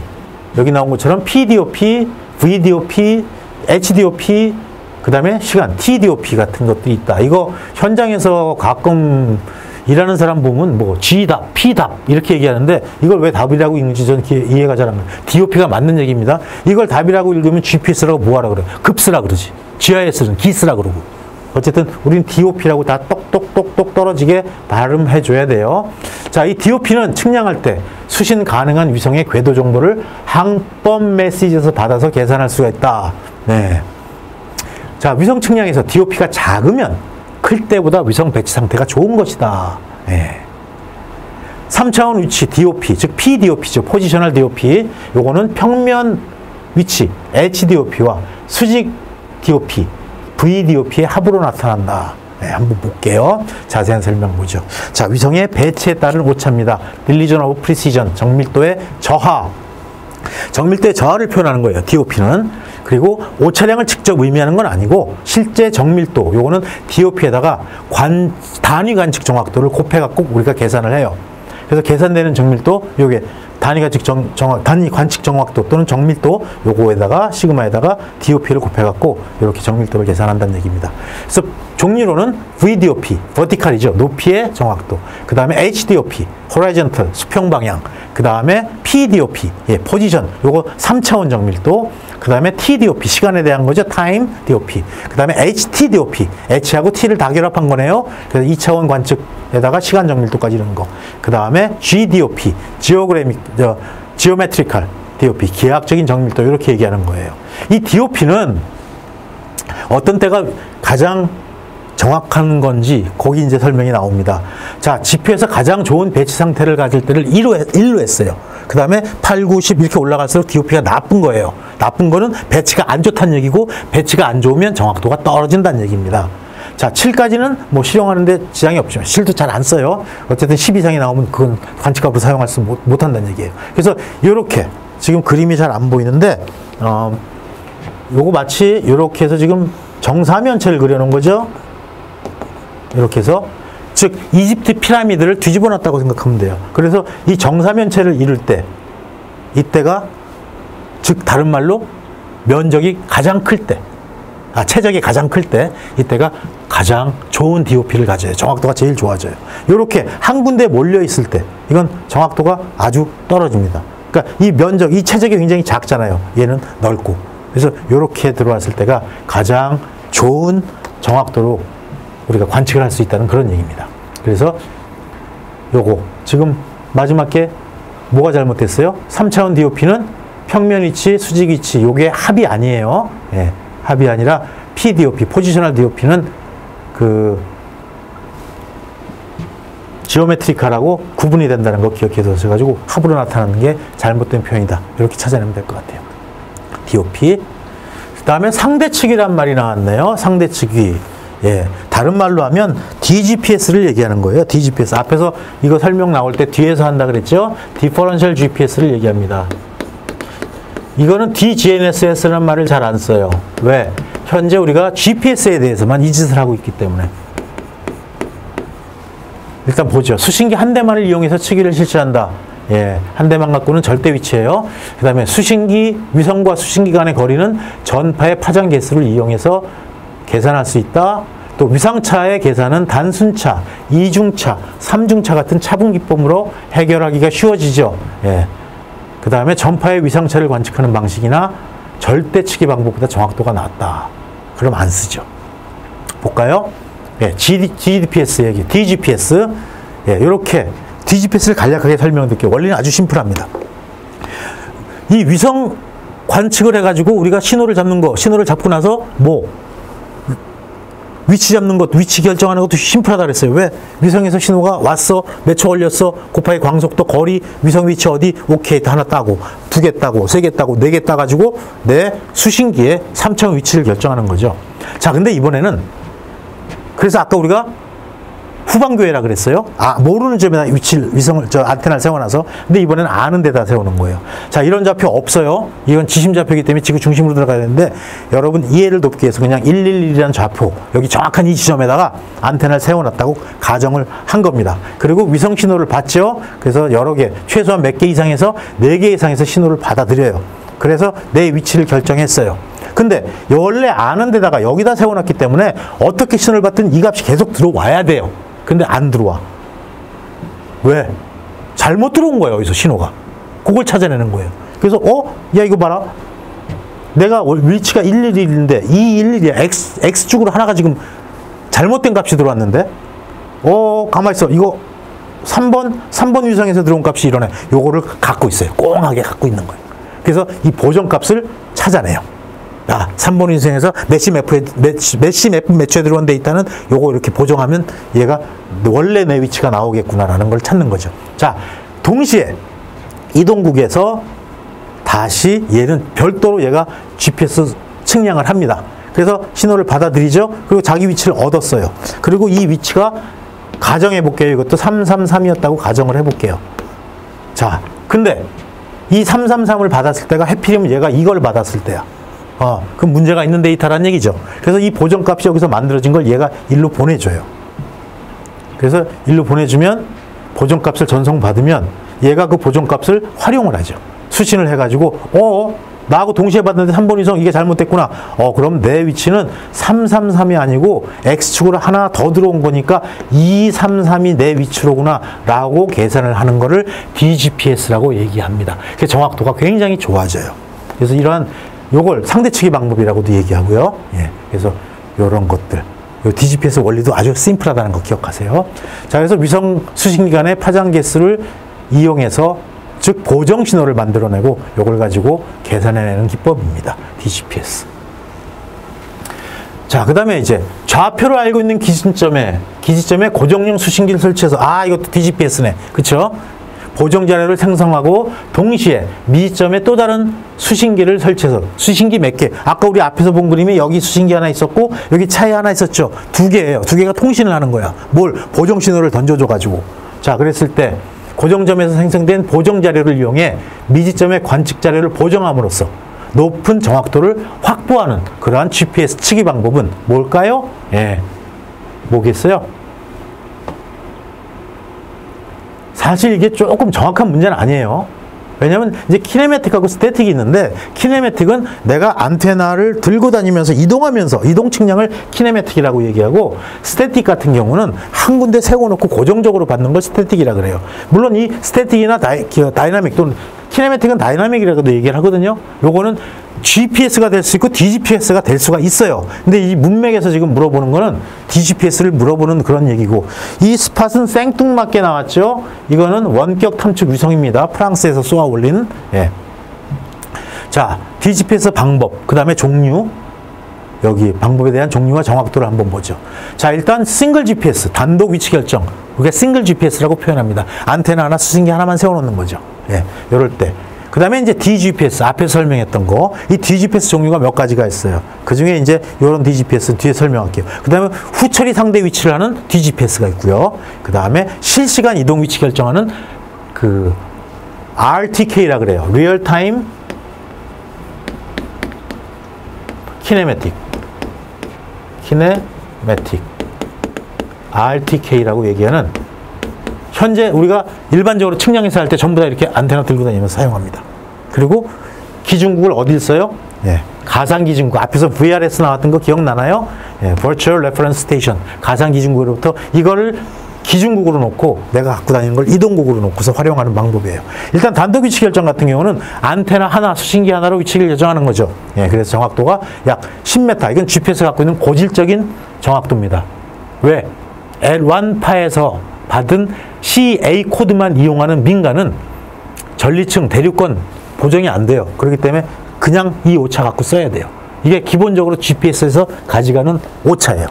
여기 나온 것처럼 PDOP, VDOP, HDOP, 그 다음에 시간, TDOP 같은 것들이 있다. 이거 현장에서 가끔 일하는 사람 보면 뭐 G답, P답 이렇게 얘기하는데 이걸 왜 답이라고 읽는지 저는 이해가 잘 안 가요. DOP가 맞는 얘기입니다. 이걸 답이라고 읽으면 GPS라고 뭐하라 그래? 급쓰라 그러지. GIS는 기쓰라 그러고. 어쨌든 우리는 DOP라고 다 똑똑똑똑 떨어지게 발음해줘야 돼요. 자, 이 DOP는 측량할 때 수신 가능한 위성의 궤도 정보를 항법 메시지에서 받아서 계산할 수가 있다. 네. 자, 위성 측량에서 DOP가 작으면 클 때보다 위성 배치 상태가 좋은 것이다. 네. 3차원 위치 DOP, 즉 PDOP죠. 포지셔널 DOP. 요거는 평면 위치 HDOP와 수직 DOP, VDOP의 합으로 나타난다. 네, 한번 볼게요. 자세한 설명 보죠. 자, 위성의 배치에 따른 오차입니다. Division of Precision, 정밀도의 저하. 정밀도의 저하를 표현하는 거예요, DOP는. 그리고 오차량을 직접 의미하는 건 아니고 실제 정밀도, 요거는 DOP에다가 단위 관측 정확도를 곱해갖고 우리가 계산을 해요. 그래서 계산되는 정밀도, 요게 단위 관측 정확도 또는 정밀도, 요거에다가 시그마에다가 DOP를 곱해갖고 이렇게 정밀도를 계산한다는 얘기입니다. 그래서 종류로는 VDOP, 버티칼이죠. 높이의 정확도. 그 다음에 HDOP, 호라이전털, 수평 방향. 그 다음에 PDOP, 예, 포지션. 요거 3차원 정밀도. 그 다음에 TDOP, 시간에 대한 거죠. 타임 DOP. 그 다음에 HTDOP, H하고 T를 다 결합한 거네요. 그래서 2차원 관측에다가 시간 정밀도까지 이런 거. 그 다음에 GDOP, 지오메트리컬 DOP, 기하학적인 정밀도, 이렇게 얘기하는 거예요. 이 DOP는 어떤 때가 가장 정확한 건지 거기 이제 설명이 나옵니다. 자, 지표에서 가장 좋은 배치 상태를 가질 때를 1로 했어요. 그 다음에 8, 9, 10 이렇게 올라갈수록 DOP가 나쁜 거예요. 나쁜 거는 배치가 안 좋다는 얘기고, 배치가 안 좋으면 정확도가 떨어진다는 얘기입니다. 자, 7까지는 뭐 실용하는데 지장이 없지만 실도 잘 안 써요. 어쨌든 10 이상이 나오면 그건 관측값으로 사용할 수 못한다는 얘기예요. 그래서 이렇게 지금 그림이 잘 안 보이는데 요거 마치 이렇게 해서 지금 정사면체를 그려놓은 거죠. 이렇게 해서, 즉 이집트 피라미드를 뒤집어 놨다고 생각하면 돼요. 그래서 이 정사면체를 이룰 때, 이때가, 즉 다른 말로 면적이 가장 클 때, 최적이 가장 클 때, 이때가 가장 좋은 DOP를 가져요. 정확도가 제일 좋아져요. 이렇게 한 군데에 몰려 있을 때 이건 정확도가 아주 떨어집니다. 그러니까 이 면적, 이 최적이 굉장히 작잖아요. 얘는 넓고. 그래서 이렇게 들어왔을 때가 가장 좋은 정확도로 우리가 관측을 할 수 있다는 그런 얘기입니다. 그래서 요거 지금 마지막 게 뭐가 잘못됐어요? 3차원 DOP는 평면 위치, 수직 위치 요게 합이 아니에요. 예, 합이 아니라 PDOP, 포지셔널 DOP는 그 지오메트리카라고 구분이 된다는 거 기억해 두셔가지고 합으로 나타나는 게 잘못된 표현이다. 이렇게 찾아내면 될 것 같아요. DOP. 그 다음에 상대측이란 말이 나왔네요. 상대측이. 예. 다른 말로 하면 DGPS를 얘기하는 거예요. DGPS. 앞에서 이거 설명 나올 때 뒤에서 한다 그랬죠? Differential GPS를 얘기합니다. 이거는 DGNSS라는 말을 잘 안 써요. 왜? 현재 우리가 GPS에 대해서만 이 짓을 하고 있기 때문에. 일단 보죠. 수신기 한 대만을 이용해서 측위를 실시한다. 예, 한 대만 갖고는 절대 위치예요. 그 다음에 수신기, 위성과 수신기 간의 거리는 전파의 파장 개수를 이용해서 계산할 수 있다. 또 위상차의 계산은 단순차, 이중차, 삼중차 같은 차분 기법으로 해결하기가 쉬워지죠. 예. 그 다음에 전파의 위상차를 관측하는 방식이나 절대 측위 방법보다 정확도가 낮다. 그럼 안 쓰죠. 볼까요? 예, DGPS 얘기, DGPS. 예, 이렇게 DGPS를 간략하게 설명드릴게요. 원리는 아주 심플합니다. 이 위성 관측을 해가지고 우리가 신호를 잡는 거, 신호를 잡고 나서 뭐 위치 잡는 것, 위치 결정하는 것도 심플하다 그랬어요. 왜? 위성에서 신호가 왔어, 몇 초 걸렸어, 곱하기 광속도, 거리, 위성 위치 어디, 오케이, 하나 따고, 2개 따고, 3개 따고, 4개 따가지고 내 수신기의 3차원 위치를 결정하는 거죠. 자, 근데 이번에는 그래서 아까 우리가 후방교회라 그랬어요. 아, 모르는 점에다 위성을, 안테나를 세워놔서. 근데 이번에는 아는 데다 세우는 거예요. 자, 이런 좌표 없어요. 이건 지심 좌표이기 때문에 지구 중심으로 들어가야 되는데, 여러분 이해를 돕기 위해서 그냥 111이라는 좌표, 여기 정확한 이 지점에다가 안테나를 세워놨다고 가정을 한 겁니다. 그리고 위성 신호를 받죠. 그래서 여러 개, 최소한 몇 개 이상에서 4개 이상에서 신호를 받아들여요. 그래서 내 위치를 결정했어요. 근데 원래 아는 데다가 여기다 세워놨기 때문에 어떻게 신호를 받든 이 값이 계속 들어와야 돼요. 근데 안 들어와. 왜? 잘못 들어온 거예요, 여기서 신호가. 그걸 찾아내는 거예요. 그래서, 야, 이거 봐라. 내가 위치가 111인데, 211이야. X축으로 하나가 지금 잘못된 값이 들어왔는데, 가만히 있어. 이거 3번 위성에서 들어온 값이 이러네. 요거를 갖고 있어요. 꽁하게 갖고 있는 거예요. 그래서 이 보정값을 찾아내요. 3번 위성에서 메시 매초에 들어온 데이터는 요거 이렇게 보정하면 얘가 원래 내 위치가 나오겠구나라는 걸 찾는 거죠. 자, 동시에 이동국에서 다시 얘는 별도로 얘가 GPS 측량을 합니다. 그래서 신호를 받아들이죠. 그리고 자기 위치를 얻었어요. 그리고 이 위치가 가정해 볼게요. 이것도 333이었다고 가정을 해 볼게요. 자, 근데 이 333을 받았을 때가 해필이면 얘가 이걸 받았을 때야. 그럼 문제가 있는 데이터란 얘기죠. 그래서 이 보정값이 여기서 만들어진 걸 얘가 일로 보내줘요. 그래서 일로 보내주면 보정값을 전송받으면 얘가 그 보정값을 활용을 하죠. 수신을 해가지고 나하고 동시에 받는데 3번 위성 이게 잘못됐구나. 그럼 내 위치는 333이 아니고 X축으로 하나 더 들어온 거니까 233이 내 위치로구나 라고 계산을 하는 거를 DGPS라고 얘기합니다. 그 정확도가 굉장히 좋아져요. 그래서 이러한 요걸 상대측위 방법이라고도 얘기하고요. 예, 그래서 요런 것들. 요 DGPS 원리도 아주 심플하다는 거 기억하세요. 자, 그래서 위성 수신기 간의 파장 개수를 이용해서 즉 보정 신호를 만들어내고 요걸 가지고 계산해내는 기법입니다. DGPS. 자, 그 다음에 이제 좌표를 알고 있는 기지점에 고정용 수신기를 설치해서 이것도 DGPS네. 그쵸? 보정 자료를 생성하고 동시에 미지점에 또 다른 수신기를 설치해서 수신기 몇 개? 아까 우리 앞에서 본 그림이 여기 수신기 하나 있었고 여기 차에 하나 있었죠. 2개예요. 2개가 통신을 하는 거야. 뭘? 보정 신호를 던져줘 가지고. 자, 그랬을 때 고정점에서 생성된 보정 자료를 이용해 미지점의 관측 자료를 보정함으로써 높은 정확도를 확보하는 그러한 GPS 측위 방법은 뭘까요? 예, 뭐겠어요? 사실 이게 조금 정확한 문제는 아니에요. 왜냐면 이제 키네매틱하고 스태틱이 있는데 키네매틱은 내가 안테나를 들고 다니면서 이동하면서 이동 측량을 키네매틱이라고 얘기하고 스태틱 같은 경우는 한 군데 세워놓고 고정적으로 받는 걸 스태틱이라 그래요. 물론 이 스태틱이나 다이나믹 또는 키네매틱은 다이나믹이라고도 얘기를 하거든요. 요거는 GPS가 될 수 있고 DGPS가 될 수가 있어요. 근데 이 문맥에서 지금 물어보는 거는 DGPS를 물어보는 그런 얘기고, 이 스팟은 생뚱맞게 나왔죠. 이거는 원격 탐측 위성입니다. 프랑스에서 쏘아 올린. 예. 자, DGPS 방법, 그 다음에 종류, 여기 방법에 대한 종류와 정확도를 한번 보죠. 자, 일단 싱글 GPS, 단독 위치 결정. 우리가 싱글 GPS라고 표현합니다. 안테나 하나, 수신기 하나만 세워놓는 거죠. 예, 이럴 때. 그 다음에 이제 DGPS, 앞에서 설명했던 거. 이 DGPS 종류가 몇 가지가 있어요. 그 중에 이제 이런 DGPS 뒤에 설명할게요. 그 다음에 후처리 상대 위치를 하는 DGPS가 있고요. 그 다음에 실시간 이동 위치 결정하는 그 RTK라 그래요. Real Time Kinematic. RTK라고 얘기하는, 현재 우리가 일반적으로 측량에서 할 때 전부 다 이렇게 안테나 들고 다니면서 사용합니다. 그리고 기준국을 어딜 써요? 예, 가상 기준국. 앞에서 VRS 나왔던 거 기억나나요? 예, Virtual Reference Station. 가상 기준국으로부터 이거를 기준국으로 놓고 내가 갖고 다니는 걸 이동국으로 놓고서 활용하는 방법이에요. 일단 단독 위치 결정 같은 경우는 안테나 하나, 수신기 하나로 위치를 결정하는 거죠. 예, 그래서 정확도가 약 10m. 이건 GPS가 갖고 있는 고질적인 정확도입니다. 왜? L1파에서 받은 CA 코드만 이용하는 민간은 전리층, 대륙권 보정이 안 돼요. 그렇기 때문에 그냥 이 오차 갖고 써야 돼요. 이게 기본적으로 GPS에서 가져가는 오차예요.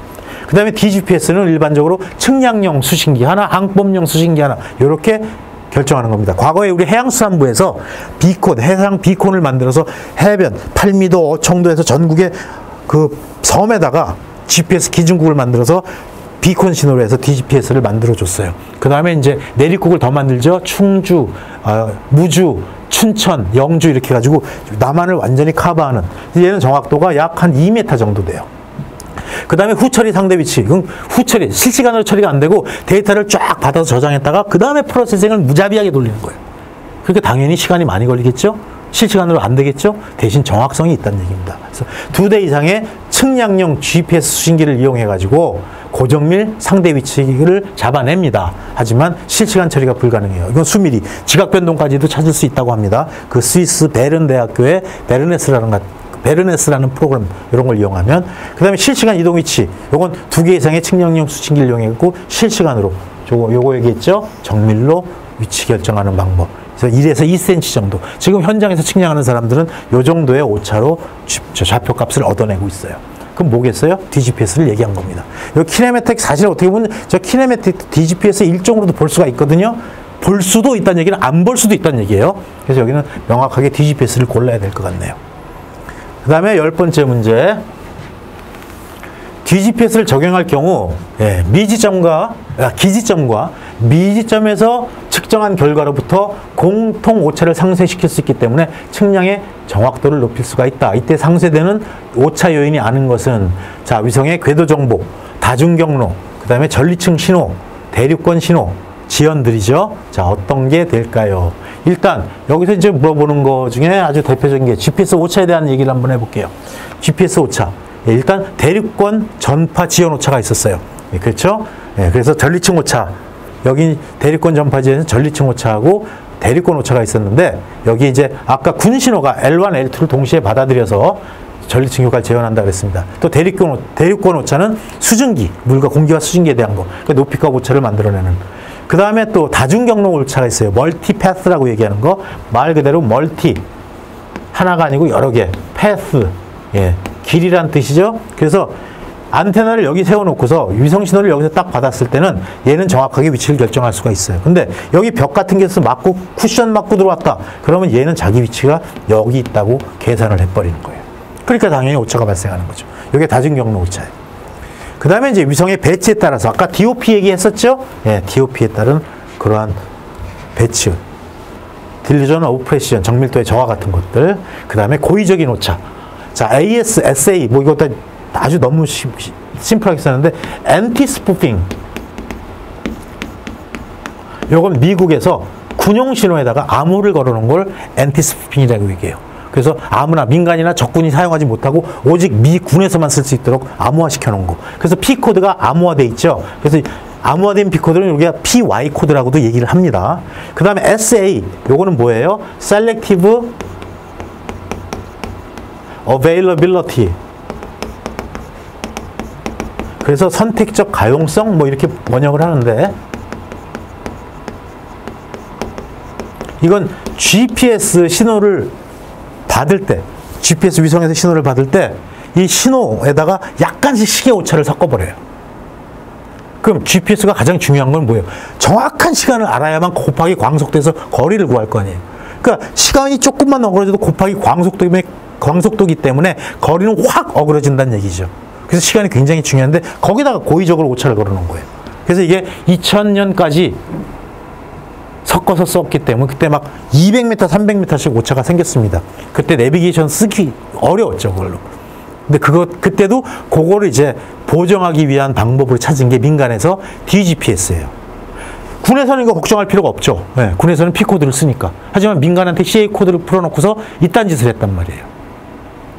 그 다음에 DGPS는 일반적으로 측량용 수신기 하나, 항법용 수신기 하나, 이렇게 결정하는 겁니다. 과거에 우리 해양수산부에서 비콘, 해상 비콘을 만들어서 해변 8m, 어청도에서 전국의 그 섬에다가 GPS 기준국을 만들어서 비콘 신호로 해서 DGPS를 만들어줬어요. 그 다음에 이제 내륙국을 더 만들죠. 충주, 무주, 춘천, 영주 이렇게 해가지고 남한을 완전히 커버하는. 얘는 정확도가 약 한 2m 정도 돼요. 그 다음에 후처리 상대 위치. 이건 후처리, 실시간으로 처리가 안 되고 데이터를 쫙 받아서 저장했다가 그 다음에 프로세싱을 무자비하게 돌리는 거예요. 그러니까 당연히 시간이 많이 걸리겠죠? 실시간으로 안 되겠죠? 대신 정확성이 있다는 얘기입니다. 그래서 2대 이상의 측량용 GPS 수신기를 이용해가지고 고정밀 상대 위치를 잡아냅니다. 하지만 실시간 처리가 불가능해요. 이건 수미리, 지각 변동까지도 찾을 수 있다고 합니다. 그 스위스 베른 대학교의 베르네스라는 프로그램, 이런 걸 이용하면. 그 다음에 실시간 이동 위치, 요건 2개 이상의 측량용 수신기를 이용해서 실시간으로, 요거 얘기했죠? 정밀로 위치 결정하는 방법. 그래서 1에서 2cm 정도. 지금 현장에서 측량하는 사람들은 요 정도의 오차로 좌표값을 얻어내고 있어요. 그럼 뭐겠어요? DGPS를 얘기한 겁니다. 요 키네매틱, 사실 어떻게 보면 저 키네매틱 DGPS의 일종으로도 볼 수가 있거든요. 볼 수도 있다는 얘기는 안 볼 수도 있다는 얘기예요. 그래서 여기는 명확하게 DGPS를 골라야 될 것 같네요. 그 다음에 10번째 문제. DGPS를 적용할 경우 기지점과 미지점에서 측정한 결과로부터 공통 오차를 상쇄시킬 수 있기 때문에 측량의 정확도를 높일 수가 있다. 이때 상쇄되는 오차 요인이 아는 것은, 자, 위성의 궤도 정보, 다중 경로, 그 다음에 전리층 신호, 대륙권 신호, 지연들이죠. 자, 어떤 게 될까요? 일단 여기서 이제 물어보는 거 중에 아주 대표적인 게 GPS 오차에 대한 얘기를 한번 해볼게요. GPS 오차. 일단 대륙권 전파 지연 오차가 있었어요. 그렇죠? 그래서 전리층 오차. 여기 대륙권 전파 지연에서 전리층 오차하고 대륙권 오차가 있었는데, 여기 이제 아까 군 신호가 L1, L2를 동시에 받아들여서 전리층 효과를 재현한다 그랬습니다. 또 대륙권 오차는 수증기, 물과 공기와 수증기에 대한 거. 그러니까 높이값 오차를 만들어내는. 그 다음에 또 다중 경로 오차가 있어요. 멀티패스라고 얘기하는 거. 말 그대로 멀티. 하나가 아니고 여러 개. 패스. 예. 길이란 뜻이죠. 그래서 안테나를 여기 세워놓고서 위성 신호를 여기서 딱 받았을 때는 얘는 정확하게 위치를 결정할 수가 있어요. 근데 여기 벽 같은 데서 맞고 쿠션 맞고 들어왔다. 그러면 얘는 자기 위치가 여기 있다고 계산을 해버리는 거예요. 그러니까 당연히 오차가 발생하는 거죠. 이게 다중 경로 오차예요. 그 다음에 이제 위성의 배치에 따라서, 아까 DOP 얘기했었죠? 예, DOP에 따른 그러한 배치, 딜루전 오브 프레시전, 정밀도의 저하 같은 것들. 그 다음에 고의적인 오차. 자, AS, SA, 뭐 이것도 아주 너무 심플하게 썼는데, 엔티-스푸핑. 요건 미국에서 군용 신호에다가 암호를 걸어놓은 걸 엔티-스푸핑이라고 얘기해요. 그래서 아무나, 민간이나 적군이 사용하지 못하고 오직 미군에서만 쓸 수 있도록 암호화 시켜놓은 거. 그래서 P코드가 암호화돼 있죠. 그래서 암호화된 B코드는 우리가 PY 코드라고도 얘기를 합니다. 그 다음에 SA, 요거는 뭐예요? Selective Availability. 그래서 선택적 가용성 뭐 이렇게 번역을 하는데, 이건 GPS 신호를 받을 때, GPS 위성에서 신호를 받을 때 이 신호에다가 약간씩 시계 오차를 섞어버려요. 그럼 GPS가 가장 중요한 건 뭐예요? 정확한 시간을 알아야만 곱하기 광속도에서 거리를 구할 거 아니에요. 그러니까 시간이 조금만 어그러져도 곱하기 광속도기 때문에 거리는 확 어그러진다는 얘기죠. 그래서 시간이 굉장히 중요한데 거기다가 고의적으로 오차를 걸어놓은 거예요. 그래서 이게 2000년까지 섞어서 썼기 때문에 그때 막 200m, 300m씩 오차가 생겼습니다. 그때 내비게이션 쓰기 어려웠죠, 그걸로. 근데 그때도 그거를 이제 보정하기 위한 방법을 찾은 게 민간에서 DGPS예요. 군에서는 이거 걱정할 필요가 없죠. 네, 군에서는 P코드를 쓰니까. 하지만 민간한테 CA 코드를 풀어놓고서 이딴 짓을 했단 말이에요.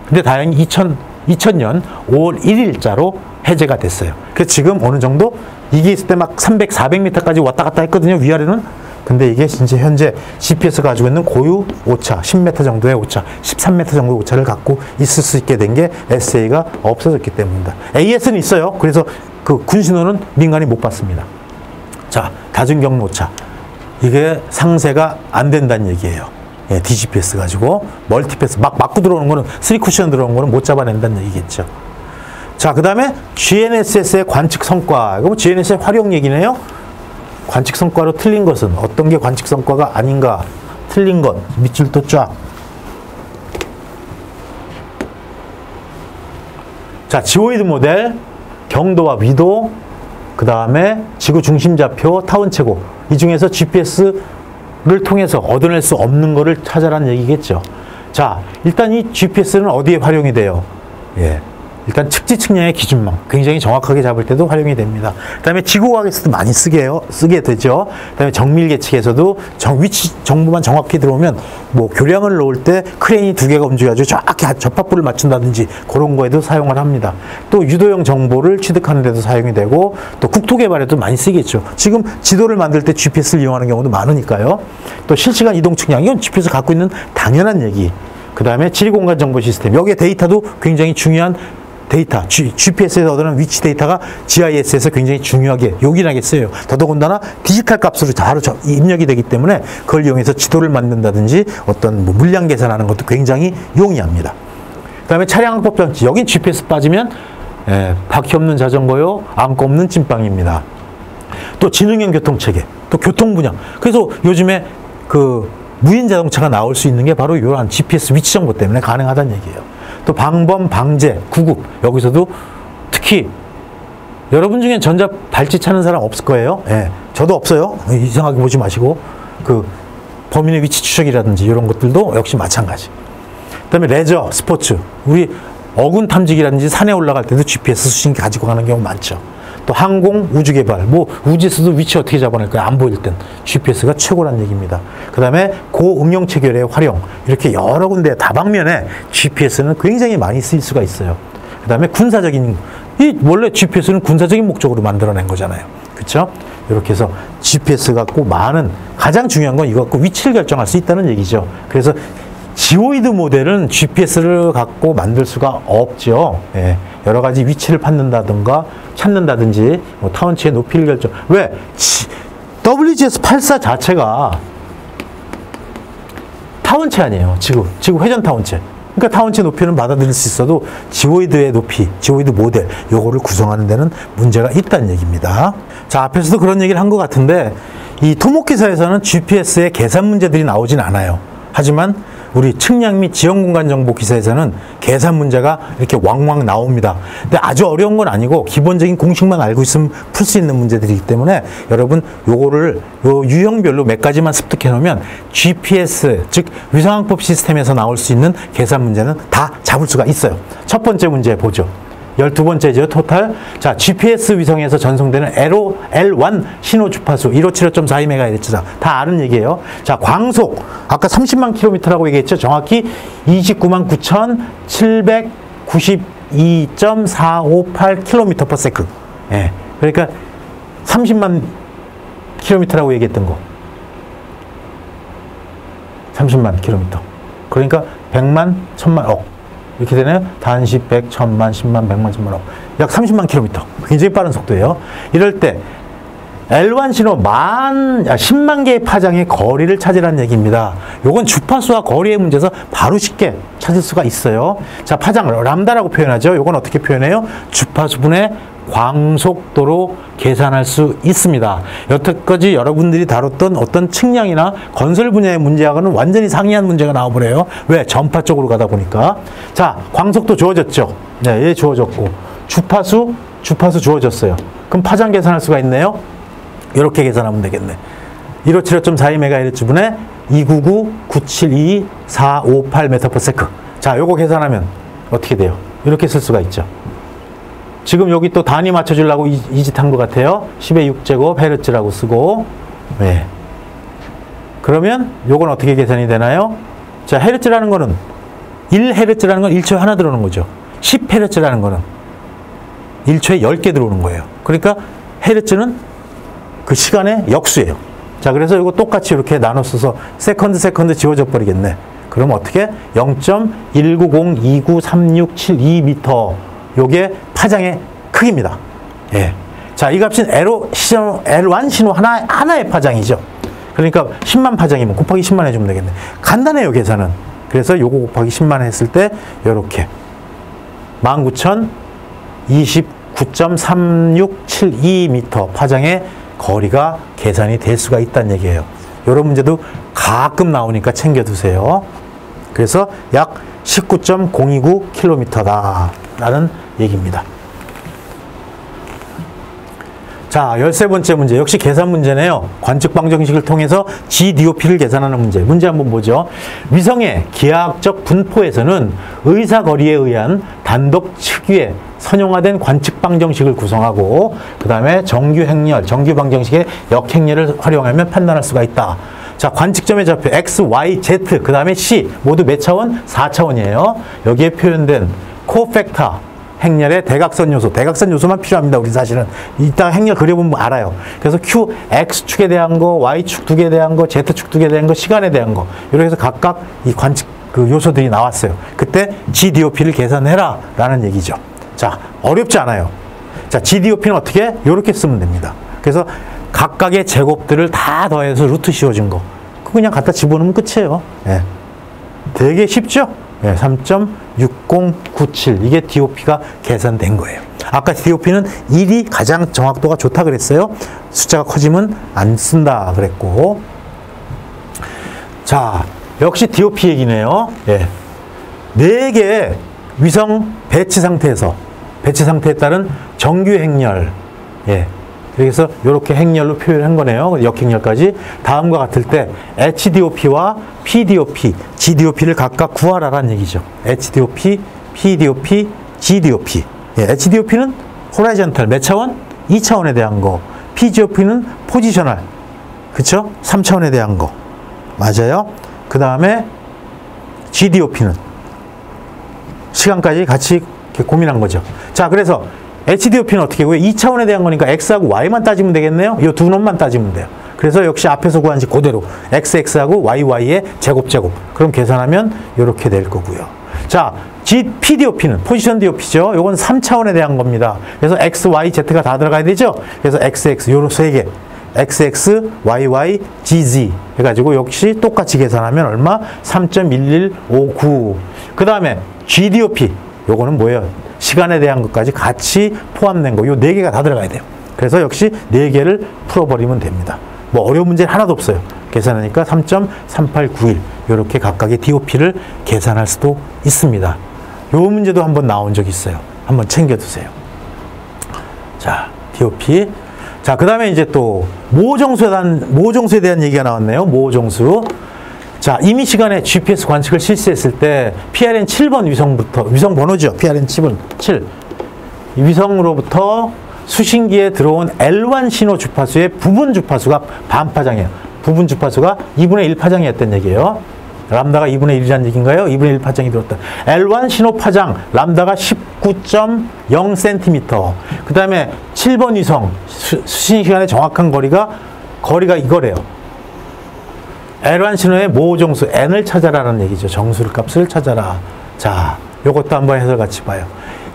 근데 다행히 2000년 5월 1일자로 해제가 됐어요. 그래서 지금 어느 정도 이게 있을 때 막 300, 400m까지 왔다 갔다 했거든요, 위아래는. 근데 이게 진짜 현재 GPS가 가지고 있는 고유 오차, 10m 정도의 오차, 13m 정도 오차를 갖고 있을 수 있게 된 게 SA가 없어졌기 때문입니다. AS는 있어요. 그래서 그 군신호는 민간이 못 받습니다. 자, 다중경로 오차. 이게 상세가 안 된다는 얘기예요. 예, DGPS 가지고 멀티패스 막 맞고 들어오는 거는 3쿠션 들어오는 거는 못 잡아낸다는 얘기겠죠. 자, 그 다음에 GNSS의 관측 성과. 이거 뭐 GNSS의 활용 얘기네요. 관측 성과로 틀린 것은 어떤 게 관측 성과가 아닌가? 틀린 것 밑줄도 쫙. 자, 지오이드 모델, 경도와 위도, 그 다음에 지구 중심 좌표, 타원 최고. 이 중에서 GPS를 통해서 얻어낼 수 없는 거를 찾아라는 얘기겠죠. 자, 일단 이 GPS는 어디에 활용이 돼요? 예. 일단 측지 측량의 기준망 굉장히 정확하게 잡을 때도 활용이 됩니다. 그 다음에 지구과학에서도 많이 쓰게 되죠. 그 다음에 정밀 계측에서도 위치 정보만 정확히 들어오면 뭐 교량을 놓을 때 크레인이 2개가 움직여가지고 정확히 접합부를 맞춘다든지 그런 거에도 사용을 합니다. 또 유도형 정보를 취득하는 데도 사용이 되고 또 국토 개발에도 많이 쓰겠죠. 지금 지도를 만들 때 GPS를 이용하는 경우도 많으니까요. 또 실시간 이동 측량, 이건 GPS 갖고 있는 당연한 얘기. 그 다음에 지리공간 정보 시스템, 여기에 데이터도 굉장히 중요한 데이터, GPS에서 얻어낸 위치 데이터가 GIS에서 굉장히 중요하게 요긴하게 쓰여요. 더더군다나 디지털 값으로 바로 입력이 되기 때문에 그걸 이용해서 지도를 만든다든지 어떤 뭐 물량 계산하는 것도 굉장히 용이합니다. 그 다음에 차량항법 장치, 여긴 GPS 빠지면 바퀴 없는 자전거요, 안고 없는 찐빵입니다. 또 지능형 교통체계, 또 교통 분야. 그래서 요즘에 그 무인 자동차가 나올 수 있는 게 바로 이러한 GPS 위치 정보 때문에 가능하다는 얘기예요. 또 방범, 방제, 구급, 여기서도 특히 여러분 중엔 전자 발찌 차는 사람 없을 거예요. 예, 저도 없어요. 이상하게 보지 마시고 그 범인의 위치 추적이라든지 이런 것들도 역시 마찬가지. 그 다음에 레저, 스포츠, 우리 어군 탐지기라든지 산에 올라갈 때도 GPS 수신기 가지고 가는 경우 많죠. 또 항공, 우주 개발, 뭐 우주에서도 위치 어떻게 잡아낼까요? 안 보일 땐 GPS가 최고란 얘기입니다. 그 다음에 고응용 체결의 활용, 이렇게 여러 군데 다방면에 GPS는 굉장히 많이 쓰일 수가 있어요. 그 다음에 군사적인, 원래 GPS는 군사적인 목적으로 만들어낸 거잖아요. 그렇죠? 이렇게 해서 GPS 갖고 많은, 가장 중요한 건 이거 갖고 위치를 결정할 수 있다는 얘기죠. 그래서 지오이드 모델은 GPS를 갖고 만들 수가 없죠. 예, 여러 가지 위치를 찾는다든지 뭐 타원치의 높이를 결정. 왜? WGS84 자체가 타원체 아니에요. 지구 회전 타원체. 그러니까 타원체 높이는 받아들일 수 있어도 지오이드의 높이, 지오이드 모델, 요거를 구성하는 데는 문제가 있다는 얘기입니다. 자, 앞에서도 그런 얘기를 한 것 같은데 이 토목기사에서는 GPS의 계산 문제들이 나오진 않아요. 하지만 우리 측량 및 지형공간 정보 기사에서는 계산 문제가 이렇게 왕왕 나옵니다. 근데 아주 어려운 건 아니고 기본적인 공식만 알고 있으면 풀 수 있는 문제들이기 때문에 여러분 요거를 요 유형별로 몇 가지만 습득해 놓으면 GPS, 즉 위성항법 시스템에서 나올 수 있는 계산 문제는 다 잡을 수가 있어요. 첫 번째 문제 보죠. 12번째죠, 토탈. 자, GPS 위성에서 전송되는 L1 신호 주파수 1575.42MHz. 다 아는 얘기예요. 자, 광속. 아까 30만 킬로미터라고 얘기했죠. 정확히 299,792.458km/s. 예. 그러니까 30만 킬로미터라고 얘기했던 거. 30만 킬로미터. 그러니까 100만, 1000만, 억. 이렇게 되네요. 단시, 100, 1000만, 10만, 100만, 1000만, 억. 약 30만 킬로미터. 굉장히 빠른 속도예요. 이럴 때 L1 신호 10만 개의 파장의 거리를 찾으라는 얘기입니다. 요건 주파수와 거리의 문제에서 바로 쉽게 찾을 수가 있어요. 자, 파장 람다라고 표현하죠. 요건 어떻게 표현해요? 주파수분의 광속도로 계산할 수 있습니다. 여태까지 여러분들이 다뤘던 어떤 측량이나 건설 분야의 문제하고는 완전히 상이한 문제가 나와버려요. 왜? 전파 쪽으로 가다 보니까. 자, 광속도 주어졌죠. 네, 얘 주어졌고. 주파수 주어졌어요. 그럼 파장 계산할 수가 있네요. 이렇게 계산하면 되겠네. 1575.42MHz 분에 299,972,458m/s. 자, 요거 계산하면 어떻게 돼요? 이렇게 쓸 수가 있죠. 지금 여기 또 단위 맞춰주려고 이 짓 한 것 같아요. 10의 6제곱 헤르츠라고 쓰고. 네. 그러면 요건 어떻게 계산이 되나요? 자, 헤르츠라는 거는 1헤르츠라는 건 1초에 하나 들어오는 거죠. 10헤르츠라는 거는 1초에 10개 들어오는 거예요. 그러니까 헤르츠는 그 시간의 역수예요. 자, 그래서 이거 똑같이 이렇게 나눠 써서 세컨드 지워져 버리겠네. 그럼 어떻게? 0.190293672m. 요게 파장의 크기입니다. 예. 자, 이 값은 L1 신호 하나의 파장이죠. 그러니까 10만 파장이면 곱하기 10만 해주면 되겠네. 간단해요, 계산은. 그래서 요거 곱하기 10만 했을 때 요렇게 19,029.3672m 파장의 거리가 계산이 될 수가 있다는 얘기예요. 이런 문제도 가끔 나오니까 챙겨두세요. 그래서 약 19.029km다 라는 얘기입니다. 자, 13번째 문제. 역시 계산 문제네요. 관측 방정식을 통해서 GDOP를 계산하는 문제. 문제 한번 보죠. 위성의 기하학적 분포에서는 의사거리에 의한 단독 측위의 선형화된 관측 방정식을 구성하고 그 다음에 정규 방정식의 역행렬을 활용하면 판단할 수가 있다. 자, 관측점의 좌표 X, Y, Z, 그 다음에 C 모두 몇 차원? 4차원이에요. 여기에 표현된 코팩터 행렬의 대각선 요소만 필요합니다. 우리 사실은 이따가 행렬 그려보면 알아요. 그래서 Q, X축에 대한 거, Y축 2개에 대한 거, Z축 2개에 대한 거, 시간에 대한 거 이렇게 해서 각각 이 관측 그 요소들이 나왔어요. 그때 GDOP를 계산해라 라는 얘기죠. 자, 어렵지 않아요. 자, GDOP는 어떻게? 이렇게 쓰면 됩니다. 그래서 각각의 제곱들을 다 더해서 루트 씌워진 거. 그거 그냥 갖다 집어넣으면 끝이에요. 예. 되게 쉽죠? 예, 3.6097. 이게 DOP가 계산된 거예요. 아까 DOP는 1이 가장 정확도가 좋다 그랬어요. 숫자가 커지면 안 쓴다 그랬고. 자, 역시 DOP 얘기네요. 예. 4개의 위성 배치 상태에 따른 정규 행렬. 예. 그래서 이렇게 행렬로 표현한 거네요. 역행렬까지. 다음과 같을 때 HDOP와 PDOP, GDOP를 각각 구하라라는 얘기죠. HDOP, PDOP, GDOP. 예, HDOP는 호라이전탈, 몇 차원? 2차원에 대한 거. PDOP는 포지셔널, 그쵸? 3차원에 대한 거. 맞아요? 그 다음에 GDOP는 시간까지 같이 이렇게 고민한 거죠. 자, 그래서 HDOP는 어떻게 하고요? 2차원에 대한 거니까 X하고 Y만 따지면 되겠네요. 이 두 놈만 따지면 돼요. 그래서 역시 앞에서 구한 식 그대로 XX하고 YY의 제곱. 그럼 계산하면 이렇게 될 거고요. 자, PDOP는 포지션 DOP죠. 이건 3차원에 대한 겁니다. 그래서 X, Y, Z가 다 들어가야 되죠. 그래서 XX 요런 3개. XX, YY, GZ 해가지고 역시 똑같이 계산하면 얼마? 3.1159. 그 다음에 GDOP. 요거는 뭐예요? 시간에 대한 것까지 같이 포함된 거. 요 4개가 다 들어가야 돼요. 그래서 역시 4개를 풀어버리면 됩니다. 뭐 어려운 문제는 하나도 없어요. 계산하니까 3.3891. 이렇게 각각의 DOP를 계산할 수도 있습니다. 요 문제도 한번 나온 적이 있어요. 한번 챙겨두세요. 자, DOP. 자, 그 다음에 이제 또 모정수에 대한 얘기가 나왔네요. 모정수. 자, 이미 시간에 GPS 관측을 실시했을 때 PRN 7번 위성 번호죠. PRN 7번 7. 이 위성으로부터 수신기에 들어온 L1 신호 주파수의 부분 주파수가 반파장이에요. 부분 주파수가 2분의 1 파장이었던 얘기예요. 람다가 2분의 1이라는 얘기인가요? 2분의 1 파장이 들었다. L1 신호 파장, 람다가 19.0cm. 그 다음에 7번 위성, 수신 시간의 정확한 거리가 이거래요. L1 신호의 모정수, N을 찾아라는 얘기죠. 정수를 값을 찾아라. 자, 요것도 한번 해설 같이 봐요.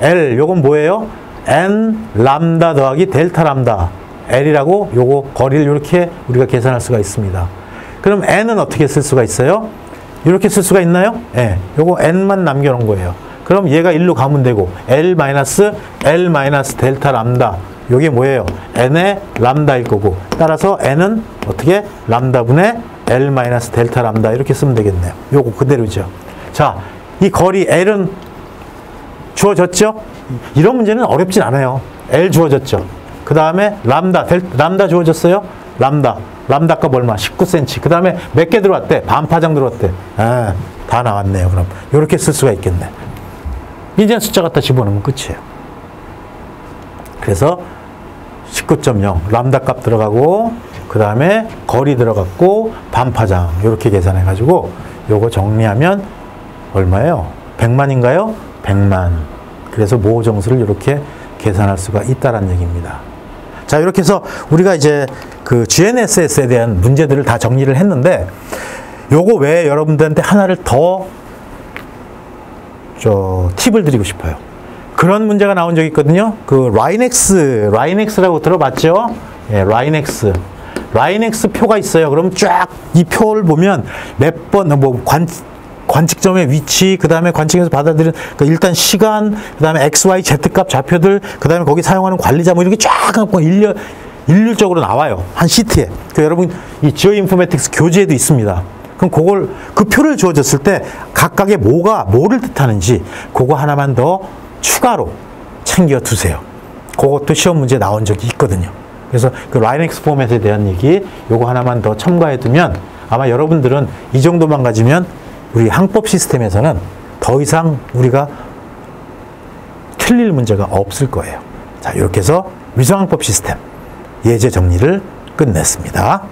L, 요건 뭐예요? N 람다 더하기 델타 람다. L이라고 요거 거리를 이렇게 우리가 계산할 수가 있습니다. 그럼 N은 어떻게 쓸 수가 있어요? 이렇게 쓸 수가 있나요? 예. 요거 N만 남겨놓은 거예요. 그럼 얘가 1로 가면 되고, L 델타 람다. 요게 뭐예요? N의 람다일 거고, 따라서 N은 어떻게? 람다분의 L 델타 람다. 이렇게 쓰면 되겠네요. 요거 그대로죠. 자, 이 거리 L은 주어졌죠? 이런 문제는 어렵진 않아요. L 주어졌죠? 그 다음에 람다 주어졌어요? 람다 값 얼마? 19cm. 그 다음에 몇 개 들어왔대? 반파장 들어왔대. 아, 다 나왔네요. 그럼 이렇게 쓸 수가 있겠네. 이제 숫자 갖다 집어넣으면 끝이에요. 그래서 19.0 람다 값 들어가고, 그 다음에 거리 들어갔고, 반파장 이렇게 계산해 가지고 요거 정리하면 얼마예요? 100만인가요? 100만. 그래서 모정수를 이렇게 계산할 수가 있다는 얘기입니다. 자, 이렇게 해서 우리가 이제 그 GNSS에 대한 문제들을 다 정리를 했는데, 요거 외에 여러분들한테 하나를 더 팁을 드리고 싶어요. 그런 문제가 나온 적이 있거든요. 그 라인X라고 들어봤죠? 예, 라인X 표가 있어요. 그럼 쫙 이 표를 보면 몇 번, 관측점의 위치, 그 다음에 관측에서 받아들인, 일단 시간, 그 다음에 X, Y, Z 값 좌표들, 그 다음에 거기 사용하는 관리자, 이렇게 쫙 일률적으로 나와요. 한 시트에. 여러분, 이 지오인포매틱스 교재에도 있습니다. 그럼 그 표를 주어졌을 때 각각의 뭐를 뜻하는지, 그거 하나만 더 추가로 챙겨 두세요. 그것도 시험 문제에 나온 적이 있거든요. 그래서 그 라인X 포맷에 대한 얘기, 요거 하나만 더 첨가해 두면 아마 여러분들은 이 정도만 가지면 우리 항법 시스템에서는 더 이상 우리가 틀릴 문제가 없을 거예요. 자, 이렇게 해서 위성항법 시스템 예제 정리를 끝냈습니다.